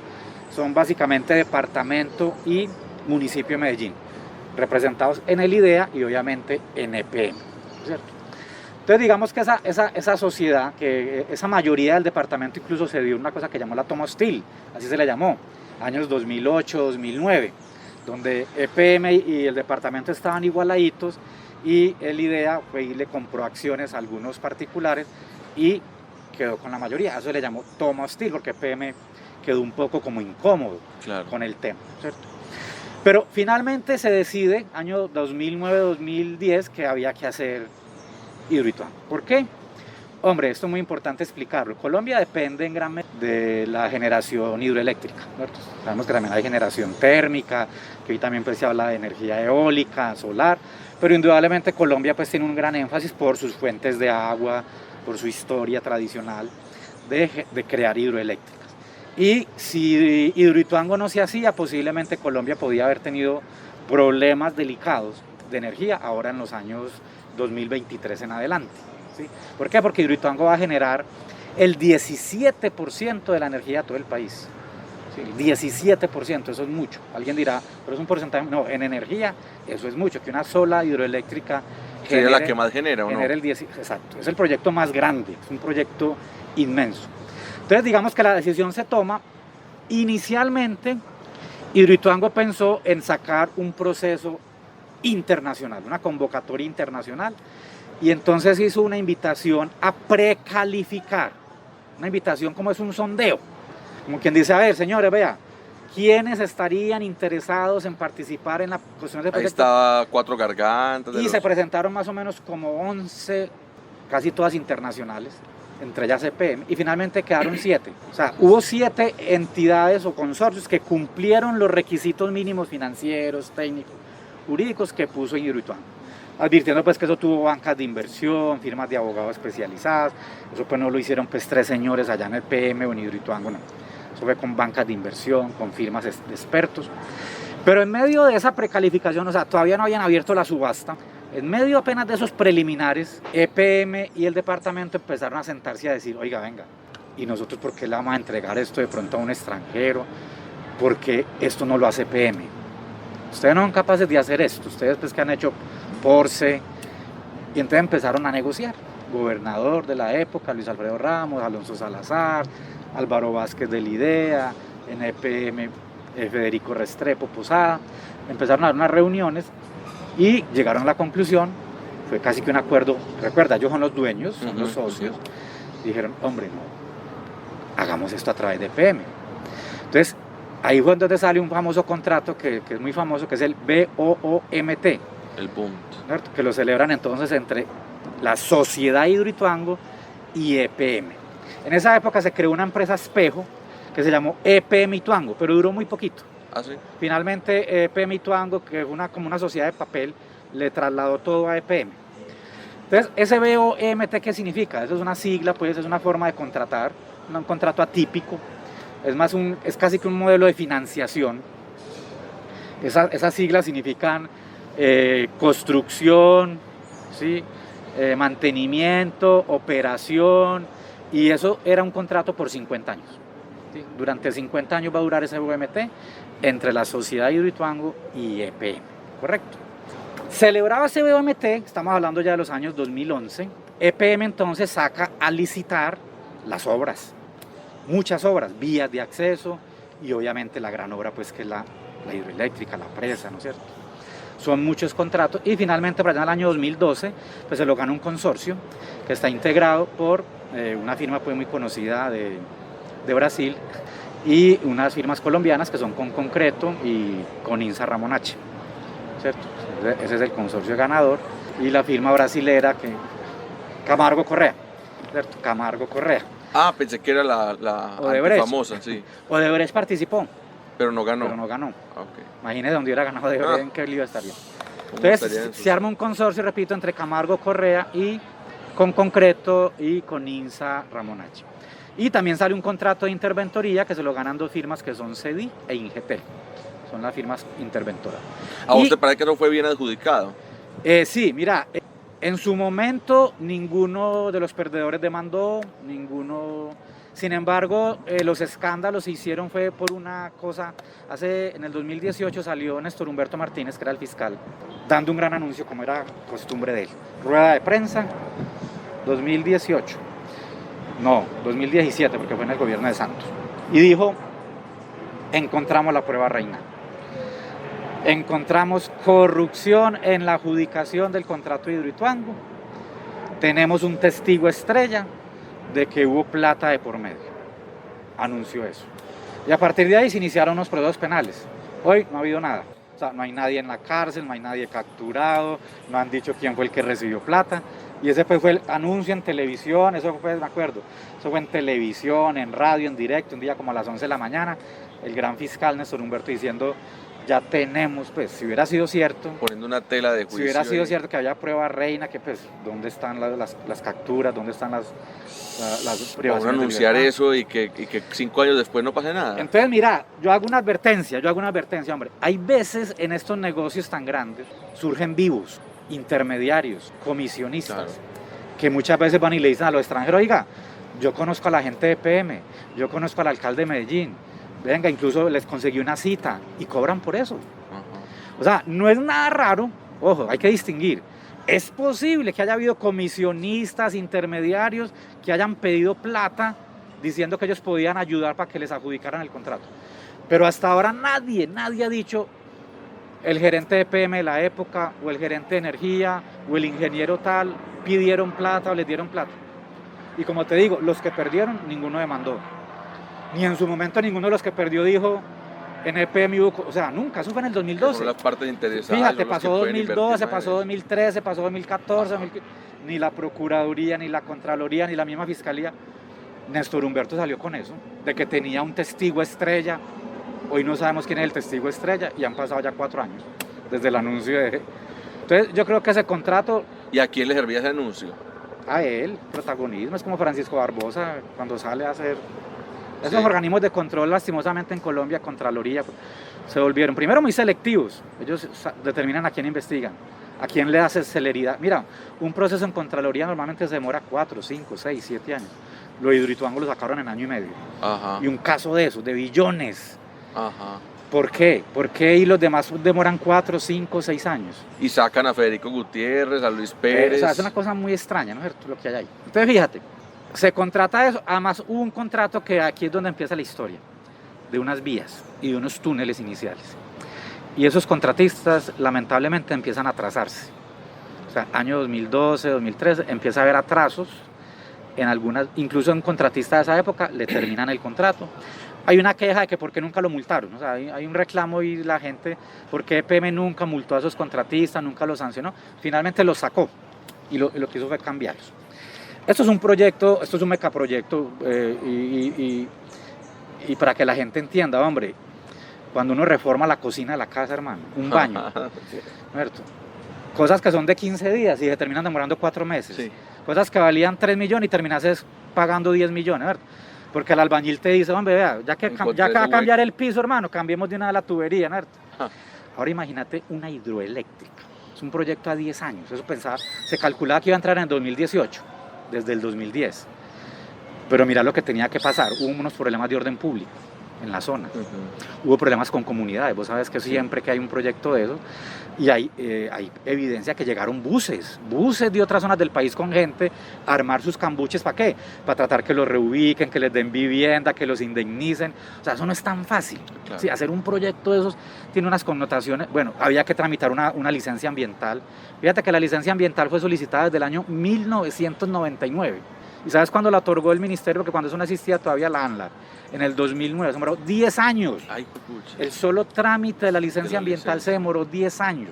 son básicamente departamento y municipio de Medellín, representados en el IDEA y obviamente en EPM, ¿cierto? Entonces digamos que esa sociedad, que esa mayoría del departamento incluso se dio una cosa que llamó la toma hostil, así se le llamó, años 2008, 2009, donde EPM y el departamento estaban igualaditos y el IDEA fue y le compró acciones a algunos particulares y quedó con la mayoría. Eso le llamó toma hostil porque EPM quedó un poco como incómodo con el tema, ¿cierto? Pero finalmente se decide, año 2009-2010, que había que hacer Hidroituango. ¿Por qué? Hombre, esto es muy importante explicarlo. Colombia depende en gran medida de la generación hidroeléctrica, ¿cierto? Sabemos que también hay generación térmica, que hoy también pues se habla de energía eólica, solar, pero indudablemente Colombia pues tiene un gran énfasis por sus fuentes de agua, por su historia tradicional de crear hidroeléctricas. Y si Hidroituango no se hacía, posiblemente Colombia podía haber tenido problemas delicados de energía ahora en los años 2023 en adelante. ¿Sí? ¿Por qué? Porque Hidroituango va a generar el 17% de la energía de todo el país. ¿Sí? El 17%, eso es mucho. Alguien dirá, pero es un porcentaje. No, en energía eso es mucho, que una sola hidroeléctrica sería la que más genera, ¿o no? Exacto, es el proyecto más grande, es un proyecto inmenso. Entonces digamos que la decisión se toma. Inicialmente Hidroituango pensó en sacar un proceso internacional, una convocatoria internacional, y entonces hizo una invitación a precalificar, una invitación como es un sondeo, como quien dice, a ver señores, vea, ¿quiénes estarían interesados en participar en la cuestión de proyecto? Ahí estaba Cuatro Gargantas. Y se presentaron más o menos como 11, casi todas internacionales, entre ellas EPM, y finalmente quedaron 7. O sea, hubo 7 entidades o consorcios que cumplieron los requisitos mínimos financieros, técnicos, jurídicos que puso en Hidroituango. Advirtiendo pues que eso tuvo bancas de inversión, firmas de abogados especializadas, eso pues no lo hicieron pues 3 señores allá en el PM o en Hidroituango, no. Eso fue con bancas de inversión, con firmas de expertos. Pero en medio de esa precalificación, o sea, todavía no habían abierto la subasta, en medio apenas de esos preliminares, EPM y el departamento empezaron a sentarse y a decir, oiga, venga, ¿y nosotros por qué le vamos a entregar esto de pronto a un extranjero? Porque esto no lo hace EPM. Ustedes no son capaces de hacer esto, ustedes pues que han hecho Porce, y entonces empezaron a negociar. Gobernador de la época, Luis Alfredo Ramos, Alonso Salazar, Álvaro Vázquez del IDEA, en EPM, Federico Restrepo Posada, empezaron a dar unas reuniones y llegaron a la conclusión, fue casi que un acuerdo, recuerda, ellos son los dueños, son los socios, dijeron, hombre, no, hagamos esto a través de EPM. Entonces, ahí fue donde sale un famoso contrato que es muy famoso, que es el BOOMT. El BOOMT. Que lo celebran entonces entre la Sociedad Hidroituango y EPM. En esa época se creó una empresa espejo que se llamó EPM Ituango, pero duró muy poquito. ¿Ah, sí? Finalmente EPM Ituango, que es como una sociedad de papel, le trasladó todo a EPM. Entonces, ese BOMT, ¿qué significa? Eso es una sigla, pues es una forma de contratar, un contrato atípico, es casi que un modelo de financiación. Esas siglas significan construcción, ¿sí? Mantenimiento, operación, y eso era un contrato por 50 años. ¿Sí? Durante 50 años va a durar ese BOMT entre la Sociedad Hidroituango y EPM, ¿correcto? Celebraba ese BOMT, estamos hablando ya de los años 2011, EPM entonces saca a licitar las obras, muchas obras, vías de acceso y obviamente la gran obra pues que es la hidroeléctrica, la presa, ¿no es cierto? Son muchos contratos y finalmente para allá en el año 2012 pues se lo gana un consorcio que está integrado por una firma pues muy conocida de Brasil y unas firmas colombianas que son con Concreto y con INSA Ramón H, ¿cierto? Ese es el consorcio ganador y la firma brasilera que Camargo Correa, ¿cierto? Camargo Correa. Ah, pensé que era la famosa, sí. Odebrecht participó. Pero no ganó. Okay. Imagínese dónde hubiera ganado Odebrecht, en qué lío estaría. Entonces se arma un consorcio, repito, entre Camargo Correa y con Concreto y con INSA Ramón H. Y también sale un contrato de interventoría que se lo ganan 2 firmas que son CEDI e Ingetel. son las firmas interventoras. ¿A vos te parece que no fue bien adjudicado? Sí, mira, en su momento ninguno de los perdedores demandó, ninguno. Sin embargo, los escándalos se hicieron fue por una cosa. En el 2018 salió Néstor Humberto Martínez, que era el fiscal, dando un gran anuncio como era costumbre de él. Rueda de prensa, 2018. No, 2017, porque fue en el gobierno de Santos. Y dijo, encontramos la prueba reina. Encontramos corrupción en la adjudicación del contrato de Hidroituango. Tenemos un testigo estrella de que hubo plata de por medio. Anunció eso. Y a partir de ahí se iniciaron unos procesos penales. Hoy no ha habido nada. O sea, no hay nadie en la cárcel, no hay nadie capturado, no han dicho quién fue el que recibió plata. Y ese fue el anuncio en televisión, eso fue, me acuerdo, eso fue en televisión, en radio, en directo, un día como a las 11 de la mañana, el gran fiscal Néstor Humberto diciendo, ya tenemos, pues, si hubiera sido cierto, poniendo una tela de juicio. Si hubiera sido cierto que había prueba reina, que pues, ¿dónde están las capturas? ¿Dónde están las privaciones? Vamos a anunciar de eso y que 5 años después no pase nada. Entonces, mira, yo hago una advertencia, hombre. Hay veces en estos negocios tan grandes surgen vivos, intermediarios, comisionistas, claro, que muchas veces van y le dicen a los extranjeros, oiga, yo conozco a la gente de PM, yo conozco al alcalde de Medellín, venga, incluso les conseguí una cita y cobran por eso. O sea, no es nada raro, ojo, hay que distinguir. Es posible que haya habido comisionistas, intermediarios que hayan pedido plata diciendo que ellos podían ayudar para que les adjudicaran el contrato. Pero hasta ahora nadie ha dicho el gerente de PM de la época o el gerente de energía o el ingeniero tal pidieron plata o les dieron plata. Y como te digo, los que perdieron, ninguno demandó. Ni en su momento ninguno de los que perdió dijo en el PM hubo, o sea, nunca, eso fue en el 2012. Las partes interesadas. Fíjate, pasó 2012, pasó 2013, pasó 2014, ni la Procuraduría, ni la Contraloría, ni la misma Fiscalía. Néstor Humberto salió con eso, de que tenía un testigo estrella. Hoy no sabemos quién es el testigo estrella y han pasado ya 4 años desde el anuncio de... Entonces yo creo que ese contrato... ¿Y a quién le servía ese anuncio? A él, protagonismo, es como Francisco Barbosa cuando sale a hacer... Esos organismos de control, lastimosamente en Colombia, Contraloría, se volvieron primero muy selectivos. Ellos determinan a quién investigan, a quién le hace celeridad. Mira, un proceso en Contraloría normalmente se demora 4, 5, 6, 7 años. Lo de Hidroituango lo sacaron en año y medio. Ajá. Y un caso de esos, de billones. Ajá. ¿Por qué? ¿Por qué y los demás demoran 4, 5, 6 años? Y sacan a Federico Gutiérrez, a Luis Pérez. O sea, es una cosa muy extraña, ¿no es cierto? Lo que hay ahí. Entonces, fíjate, se contrata eso. Además, hubo un contrato que aquí es donde empieza la historia, de unas vías y de unos túneles iniciales. Y esos contratistas, lamentablemente, empiezan a atrasarse. O sea, año 2012, 2013, empieza a haber atrasos. En algunas, incluso un contratista de esa época, le terminan el contrato. Hay una queja de que por qué nunca lo multaron, o sea, hay un reclamo y la gente, ¿por qué PM nunca multó a esos contratistas, nunca los sancionó? Finalmente los sacó y lo que hizo fue cambiarlos. Esto es un proyecto, esto es un megaproyecto y para que la gente entienda, hombre, cuando uno reforma la cocina de la casa, hermano, un baño, ¿cierto? Cosas que son de 15 días y se terminan demorando 4 meses, sí. Cosas que valían 3 millones y terminas pagando 10 millones, ¿verdad? Porque el albañil te dice, hombre, vea, ya que va a cambiar el piso, hermano, cambiemos de una de la tubería, ¿no? Ahora imagínate una hidroeléctrica. Es un proyecto a 10 años. Eso se calculaba que iba a entrar en el 2018, desde el 2010. Pero mira lo que tenía que pasar. Hubo unos problemas de orden público en la zona. Hubo problemas con comunidades. Vos sabes que siempre que hay un proyecto de eso, y hay evidencia que llegaron buses de otras zonas del país con gente a armar sus cambuches. ¿Para qué? Para tratar que los reubiquen, que les den vivienda, que los indemnicen. O sea, eso no es tan fácil. Claro. Sí, hacer un proyecto de esos tiene unas connotaciones. Bueno, había que tramitar una licencia ambiental. Fíjate que la licencia ambiental fue solicitada desde el año 1999. ¿Y sabes cuándo la otorgó el ministerio? Porque cuando eso no existía todavía la ANLA. En el 2009, se demoró 10 años. Ay, el solo trámite de la licencia ambiental se demoró 10 años.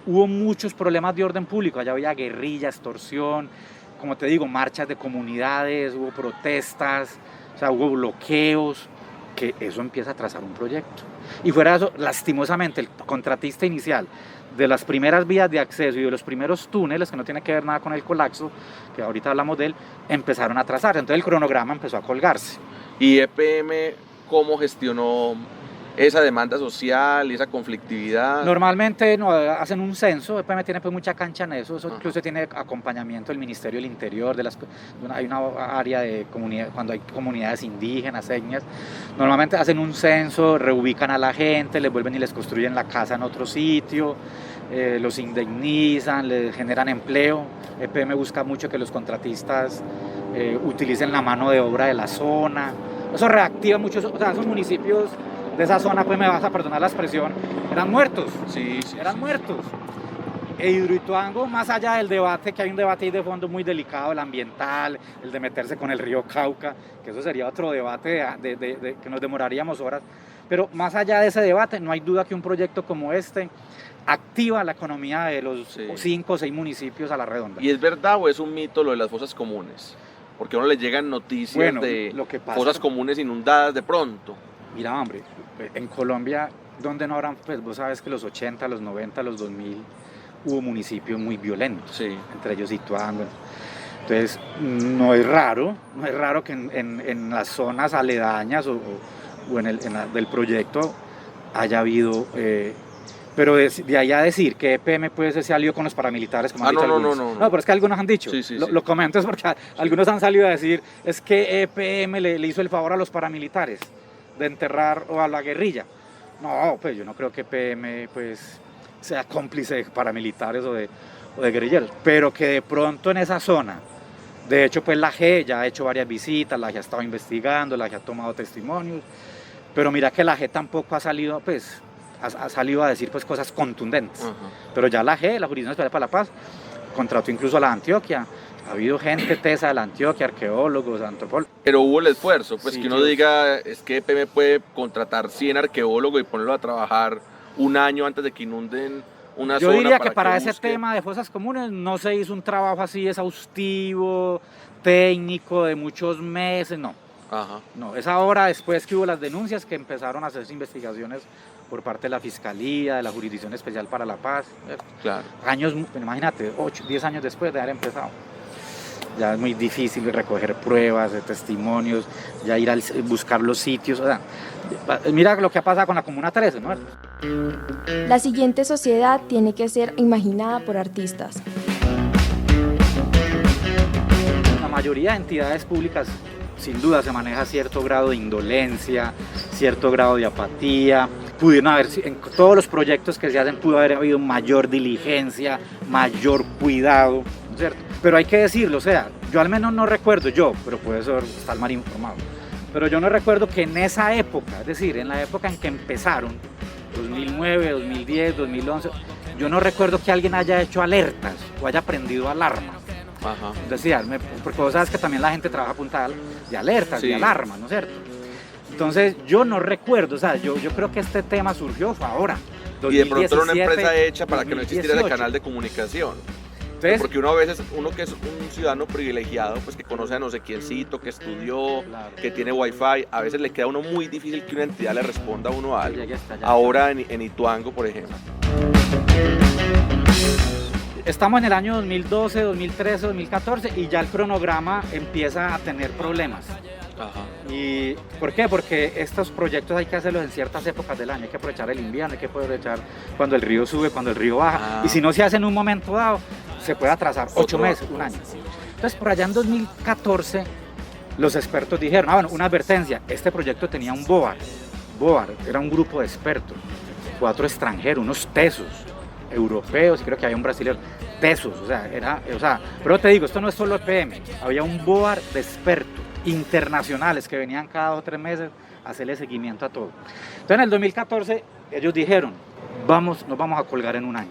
Hubo muchos problemas de orden público. Allá había guerrilla, extorsión, como te digo, marchas de comunidades, hubo protestas, o sea, hubo bloqueos, que eso empieza a trazar un proyecto. Y fuera de eso, lastimosamente, el contratista inicial de las primeras vías de acceso y de los primeros túneles, que no tiene que ver nada con el colapso, que ahorita hablamos de él, empezaron a trazarse. Entonces el cronograma empezó a colgarse. ¿Y EPM cómo gestionó esa demanda social y esa conflictividad? Normalmente no, hacen un censo, EPM tiene pues mucha cancha en eso, incluso tiene acompañamiento del Ministerio del Interior, hay una área de comunidad, cuando hay comunidades indígenas, etnias, normalmente hacen un censo, reubican a la gente, les vuelven y les construyen la casa en otro sitio, los indemnizan, les generan empleo. EPM busca mucho que los contratistas utilicen la mano de obra de la zona, eso reactiva muchos, o sea, esos municipios de esa zona, pues me vas a perdonar la expresión, eran muertos, eran muertos. E Hidroituango, más allá del debate, que hay un debate ahí de fondo muy delicado, el ambiental, el de meterse con el río Cauca, que eso sería otro debate que nos demoraríamos horas, pero más allá de ese debate, no hay duda que un proyecto como este activa la economía de los 5 o 6 municipios a la redonda. ¿Y es verdad o es un mito lo de las fosas comunes? Porque a uno le llegan noticias de fosas comunes inundadas de pronto. Mira, hombre, en Colombia, donde no habrán, pues vos sabes que los 80, los 90, los 2000 hubo municipios muy violentos, entre ellos Ituango. Entonces, no es raro que en las zonas aledañas o del proyecto haya habido, pero de ahí a decir que EPM pues se alió con los paramilitares, como han dicho algunos. No, pero es que algunos han dicho, lo comento es porque algunos han salido a decir, es que EPM le hizo el favor a los paramilitares de enterrar o a la guerrilla. No, pues yo no creo que EPM pues sea cómplice de paramilitares o de guerrilleros, pero que de pronto en esa zona, de hecho pues la JE ya ha hecho varias visitas, la JE ha estado investigando, la JE ha tomado testimonios, pero mira que la JE tampoco ha salido pues ha salido a decir pues cosas contundentes. Pero ya la JE, la Jurisdicción Especial para la Paz, contrató incluso a la Antioquia. Ha habido gente tesa de la Antioquia, arqueólogos, antropólogos. Pero hubo el esfuerzo, pues que uno diga, es que EPM puede contratar 100 arqueólogos y ponerlo a trabajar un año antes de que inunden una zona. Yo diría que para ese tema de fosas comunes no se hizo un trabajo así exhaustivo, técnico, de muchos meses, no. No, es ahora, después que hubo las denuncias, que empezaron a hacerse investigaciones por parte de la Fiscalía, de la Jurisdicción Especial para la Paz. Claro. Años, imagínate, 8, 10 años después de haber empezado. Ya es muy difícil recoger pruebas, testimonios, ya ir a buscar los sitios. O sea, mira lo que ha pasado con la Comuna 13, ¿no? La siguiente sociedad tiene que ser imaginada por artistas. La mayoría de entidades públicas, sin duda, se maneja cierto grado de indolencia, cierto grado de apatía. Pudieron haber, en todos los proyectos que se hacen, pudo haber habido mayor diligencia, mayor cuidado, ¿cierto? Pero hay que decirlo, o sea, yo al menos no recuerdo, pero puede ser, estar mal informado, pero yo no recuerdo que en esa época, es decir, en la época en que empezaron, 2009, 2010, 2011, yo no recuerdo que alguien haya hecho alertas o haya prendido alarmas. Es decir, porque vos sabes que también la gente trabaja a punta de alertas, de alarmas, ¿no es cierto? Entonces yo no recuerdo, o sea, yo creo que este tema surgió fue ahora. 2017, y de pronto era una empresa hecha para 2018. Que no existiera ese canal de comunicación. Entonces, porque uno a veces, uno que es un ciudadano privilegiado, pues que conoce a no sé quiéncito, que estudió, que tiene wifi, a veces le queda a uno muy difícil que una entidad le responda a uno algo. Ahora en Ituango, por ejemplo. Estamos en el año 2012, 2013, 2014 y ya el cronograma empieza a tener problemas. ¿Y por qué? Porque estos proyectos hay que hacerlos en ciertas épocas del año, hay que aprovechar el invierno, hay que aprovechar cuando el río sube, cuando el río baja, y si no se hace en un momento dado, se puede atrasar 8 meses, un año. Entonces por allá en 2014 los expertos dijeron, bueno, una advertencia, este proyecto tenía un BOAR, era un grupo de expertos, 4 extranjeros, unos tesos, europeos, y creo que había un brasileño, tesos, pero te digo, esto no es solo EPM, había un BOAR de expertos internacionales que venían cada 2 o 3 meses a hacerle seguimiento a todo. Entonces en el 2014 ellos dijeron, nos vamos a colgar en un año,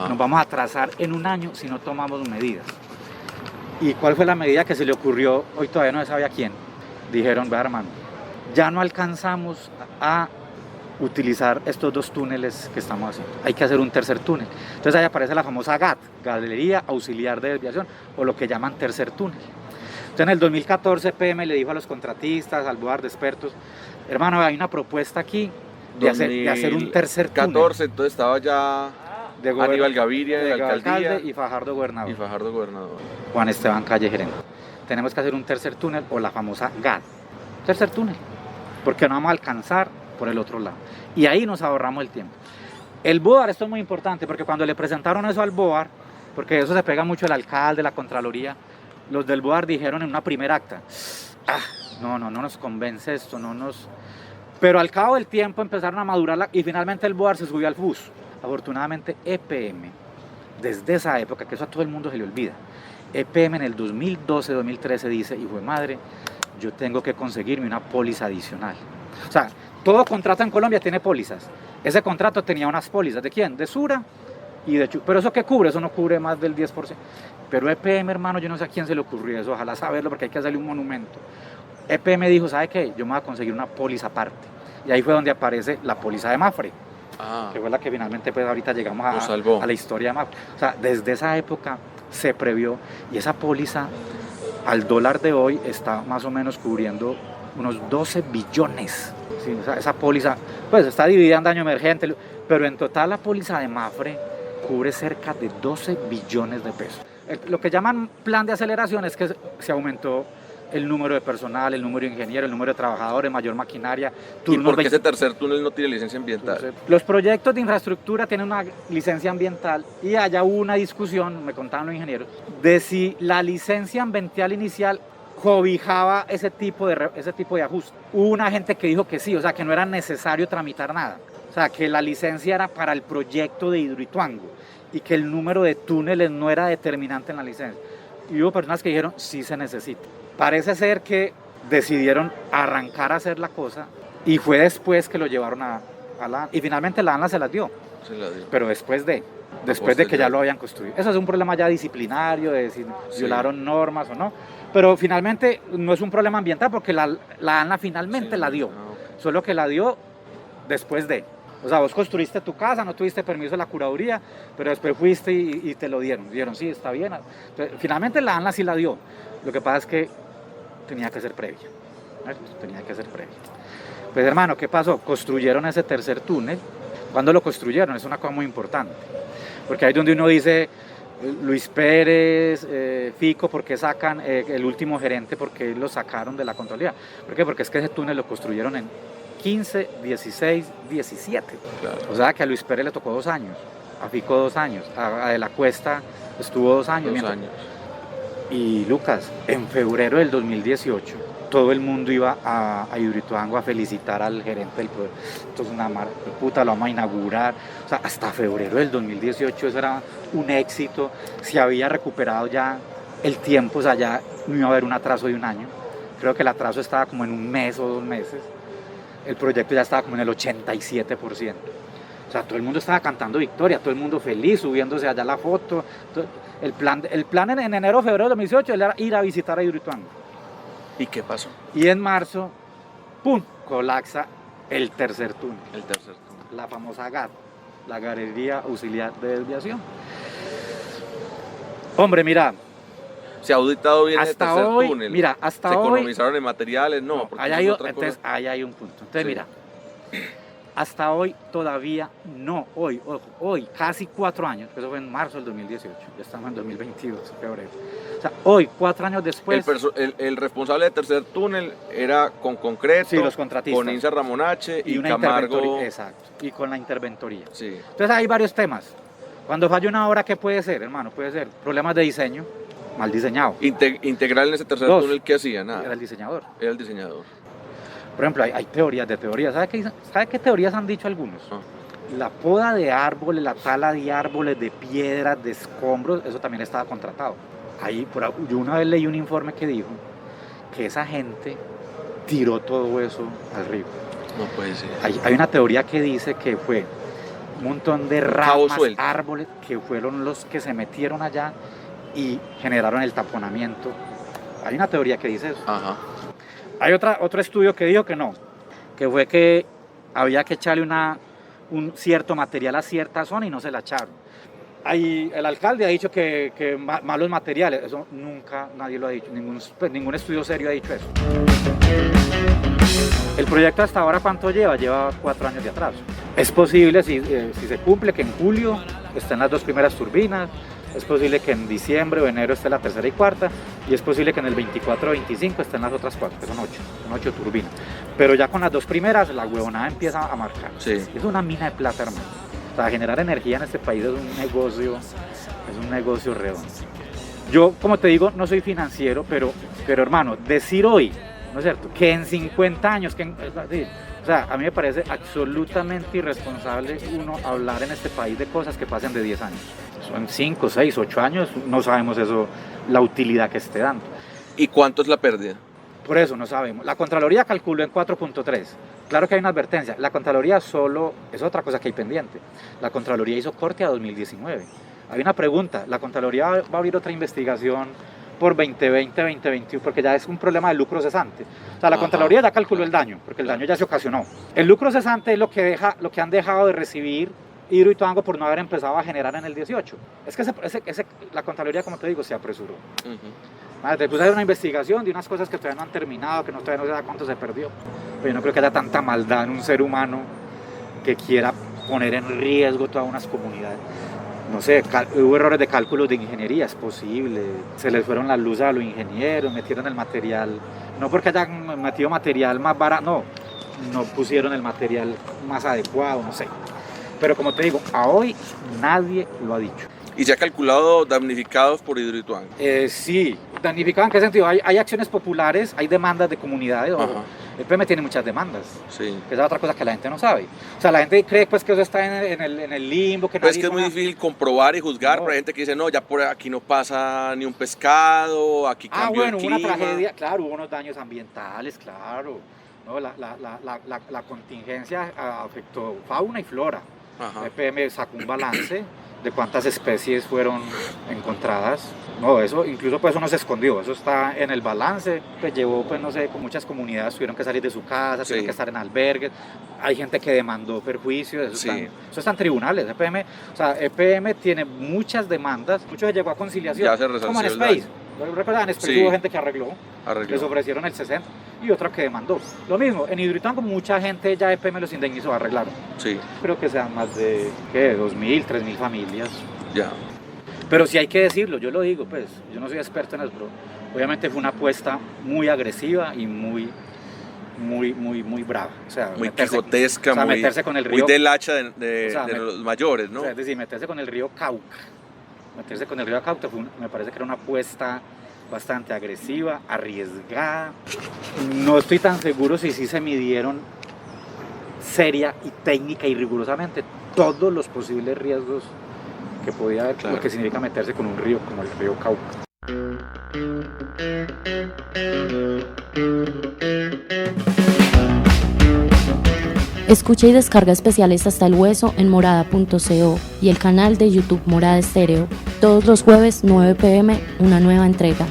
nos vamos a atrasar en un año si no tomamos medidas. ¿Y cuál fue la medida que se le ocurrió? Hoy todavía no se sabe a quién. Dijeron, vea hermano, ya no alcanzamos a utilizar estos 2 túneles que estamos haciendo, hay que hacer un tercer túnel. Entonces ahí aparece la famosa GAT, Galería Auxiliar de Desviación, o lo que llaman tercer túnel. Entonces en el 2014 PM le dijo a los contratistas, al BOAR de expertos, hermano, hay una propuesta aquí de hacer un tercer túnel. 2014, entonces estaba ya Aníbal Gaviria de la alcaldía y Fajardo gobernador. Gobernador. Juan Esteban Calle gerente. Tenemos que hacer un tercer túnel o la famosa GAT. Tercer túnel. Porque no vamos a alcanzar por el otro lado. Y ahí nos ahorramos el tiempo. El BOAR, esto es muy importante, porque cuando le presentaron eso al BOAR, porque eso se pega mucho el alcalde, la Contraloría, los del BOAR dijeron en una primera acta, no nos convence esto, Pero al cabo del tiempo empezaron a madurarla y finalmente el BOAR se subió al bus. Afortunadamente EPM, desde esa época, que eso a todo el mundo se le olvida, EPM en el 2012-2013 dice, hijo de madre, yo tengo que conseguirme una póliza adicional. O sea, todo contrato en Colombia tiene pólizas. Ese contrato tenía unas pólizas. ¿De quién? De Sura y de Chu. Pero ¿eso qué cubre? Eso no cubre más del 10%. Pero EPM, hermano, yo no sé a quién se le ocurrió eso. Ojalá saberlo porque hay que hacerle un monumento. EPM dijo, ¿sabe qué? Yo me voy a conseguir una póliza aparte. Y ahí fue donde aparece la póliza de Mapfre. Que fue la que finalmente pues ahorita llegamos a la historia de Mapfre. O sea, desde esa época se previó y esa póliza al dólar de hoy está más o menos cubriendo unos 12 billones. Sí, o sea, esa póliza pues está dividida en daño emergente, pero en total la póliza de Mapfre cubre cerca de 12 billones de pesos. Lo que llaman plan de aceleración es que se aumentó el número de personal, el número de ingenieros, el número de trabajadores, mayor maquinaria. ¿Y por qué ese tercer túnel no tiene licencia ambiental? Los proyectos de infraestructura tienen una licencia ambiental y allá hubo una discusión, me contaban los ingenieros, de si la licencia ambiental inicial cobijaba ese tipo de ajuste. Hubo una gente que dijo que sí, o sea, que no era necesario tramitar nada. O sea, que la licencia era para el proyecto de Hidroituango y que el número de túneles no era determinante en la licencia. Y hubo personas que dijeron, sí se necesita. Parece ser que decidieron arrancar a hacer la cosa y fue después que lo llevaron a la... Y finalmente la ANLA se las dio. Pero después de que ya lo habían construido. Eso es un problema ya disciplinario, de si violaron normas o no. Pero finalmente no es un problema ambiental porque la ANLA finalmente la dio. Solo que la dio después de. O sea, vos construiste tu casa, no tuviste permiso de la curaduría, pero después fuiste y te lo dieron. Dijeron, sí, está bien. Entonces, finalmente la ANLA sí la dio. Lo que pasa es que tenía que ser previa. Pues hermano, ¿qué pasó? Construyeron ese tercer túnel. ¿Cuándo lo construyeron? Es una cosa muy importante. Porque ahí es donde uno dice, Luis Pérez, Fico, ¿por qué sacan el último gerente? ¿Por qué lo sacaron de la Contraloría? ¿Por qué? Porque es que ese túnel lo construyeron en 15, 16, 17. Claro. O sea que a Luis Pérez le tocó 2 años, a Fico 2 años, a De la Cuesta estuvo 2 años. 2 años. Y Lucas, en febrero del 2018, todo el mundo iba a Hidroituango a felicitar al gerente del proyecto. Esto es una marca, puta, lo vamos a inaugurar. O sea, hasta febrero del 2018 eso era un éxito. Se había recuperado ya el tiempo, o sea, ya no iba a haber un atraso de 1 año. Creo que el atraso estaba como en 1 mes o 2 meses. El proyecto ya estaba como en el 87%. O sea, todo el mundo estaba cantando victoria, todo el mundo feliz, subiéndose allá la foto. El plan en enero o febrero de 2018 era ir a visitar a Hidroituango. ¿Y qué pasó? Y en marzo, ¡pum!, colapsa el tercer túnel. La famosa GAD, la Galería Auxiliar de Desviación. Hombre, mira. ¿Se ha auditado bien el tercer hoy, túnel? Mira, hasta ¿Se hoy... economizaron en materiales? No, porque entonces ahí hay un punto. Entonces, mira, hasta hoy todavía no, hoy, casi 4 años, eso fue en marzo del 2018, ya estamos en 2022, febrero. O sea, hoy, 4 años después... El responsable del tercer túnel era con concreto, sí, los contratistas, con Insa Ramón H. y una Camargo... Exacto, y con la interventoría. Sí. Entonces hay varios temas. Cuando falla una obra, ¿qué puede ser, hermano? Puede ser problemas de diseño, mal diseñado. Integral en ese tercer túnel, ¿qué hacía? Nada. Era el diseñador. Por ejemplo, hay teorías de teorías. ¿Sabe qué teorías han dicho algunos? La poda de árboles, la tala de árboles, de piedras, de escombros, eso también estaba contratado. Yo una vez leí un informe que dijo que esa gente tiró todo eso al río. No puede ser. Hay una teoría que dice que fue un montón de ramas, árboles, que fueron los que se metieron allá y generaron el taponamiento. Hay una teoría que dice eso. Ajá. Hay otro estudio que dijo que no, que fue que había que echarle un cierto material a cierta zona y no se la echaron. El alcalde ha dicho que malos materiales, eso nunca nadie lo ha dicho, ningún estudio serio ha dicho eso. El proyecto hasta ahora, ¿cuánto lleva? Lleva 4 años de atraso. Es posible, si se cumple, que en julio estén las 2 primeras turbinas, es posible que en diciembre o enero esté la tercera y cuarta, y es posible que en el 24 o 25 estén las otras 4, que son 8 turbinas. Pero ya con las 2 primeras, la huevonada empieza a marcar. Sí. Es una mina de plata, hermano. O sea, generar energía en este país es un negocio redondo. Yo, como te digo, no soy financiero, pero hermano, decir hoy, ¿no es cierto?, que en 50 años, o sea, a mí me parece absolutamente irresponsable uno hablar en este país de cosas que pasen de 10 años. Son 5, 6, 8 años, no sabemos eso, la utilidad que esté dando. ¿Y cuánto es la pérdida? Por eso no sabemos. La Contraloría calculó en 4.3. Claro que hay una advertencia. La Contraloría solo es otra cosa que hay pendiente. La Contraloría hizo corte a 2019. Hay una pregunta. La Contraloría va a abrir otra investigación por 2020, 2021, porque ya es un problema de lucro cesante. O sea, la Contraloría ya calculó el daño, porque el daño ya se ocasionó. El lucro cesante es lo que han dejado de recibir Hidroituango por no haber empezado a generar en el 18. Es que la Contraloría, como te digo, se apresuró. Después hay una investigación de unas cosas que todavía no han terminado, que todavía no se da cuánto se perdió. Pero yo no creo que haya tanta maldad en un ser humano que quiera poner en riesgo todas unas comunidades. No sé, hubo errores de cálculos de ingeniería, es posible. Se les fueron las luces a los ingenieros, metieron el material. No porque hayan metido material más barato, no pusieron el material más adecuado, no sé. Pero como te digo, a hoy nadie lo ha dicho. ¿Y se ha calculado damnificados por Hidroituango? Sí, damnificados en qué sentido, hay acciones populares, hay demandas de comunidades. El PM tiene muchas demandas, sí. Que es otra cosa que la gente no sabe. O sea, la gente cree pues, que eso está en el limbo. Que pues es que es muy difícil comprobar y juzgar, pero hay gente que dice, no, ya por aquí no pasa ni un pescado, aquí cambió el clima. Hubo una tragedia, claro, hubo unos daños ambientales, claro. ¿No? La contingencia afectó fauna y flora. El PM sacó un balance de cuántas especies fueron encontradas. No, eso incluso pues eso no se escondió, eso está en el balance. Pues llevó, pues no sé, con muchas comunidades tuvieron que salir de su casa, tuvieron que estar en albergues. Hay gente que demandó perjuicios, eso está en tribunales. EPM tiene muchas demandas, mucho se llegó a conciliación. Ya se resolvió como en Space. ¿Recuerdan? En Space hubo gente que arregló, les ofrecieron el 60 y otra que demandó. Lo mismo, en Hidroituango mucha gente ya EPM los indemnizó, arreglaron. Sí. Creo que sean más de 2.000, 3.000 familias. Ya. Pero sí hay que decirlo, yo lo digo, pues, yo no soy experto en eso, pero obviamente fue una apuesta muy agresiva y muy brava. O sea, muy quijotesca, meterse con el río, muy del hacha de los mayores, ¿no? O sea, es decir, meterse con el río Cauca. Me parece que era una apuesta bastante agresiva, arriesgada. No estoy tan seguro si sí se midieron seria y técnica y rigurosamente todos los posibles riesgos que podía haber, lo que significa meterse con un río como el río Cauca. Escucha y descarga especiales Hasta el Hueso en morada.co y el canal de YouTube Morada Estéreo. Todos los jueves 9 p.m. una nueva entrega.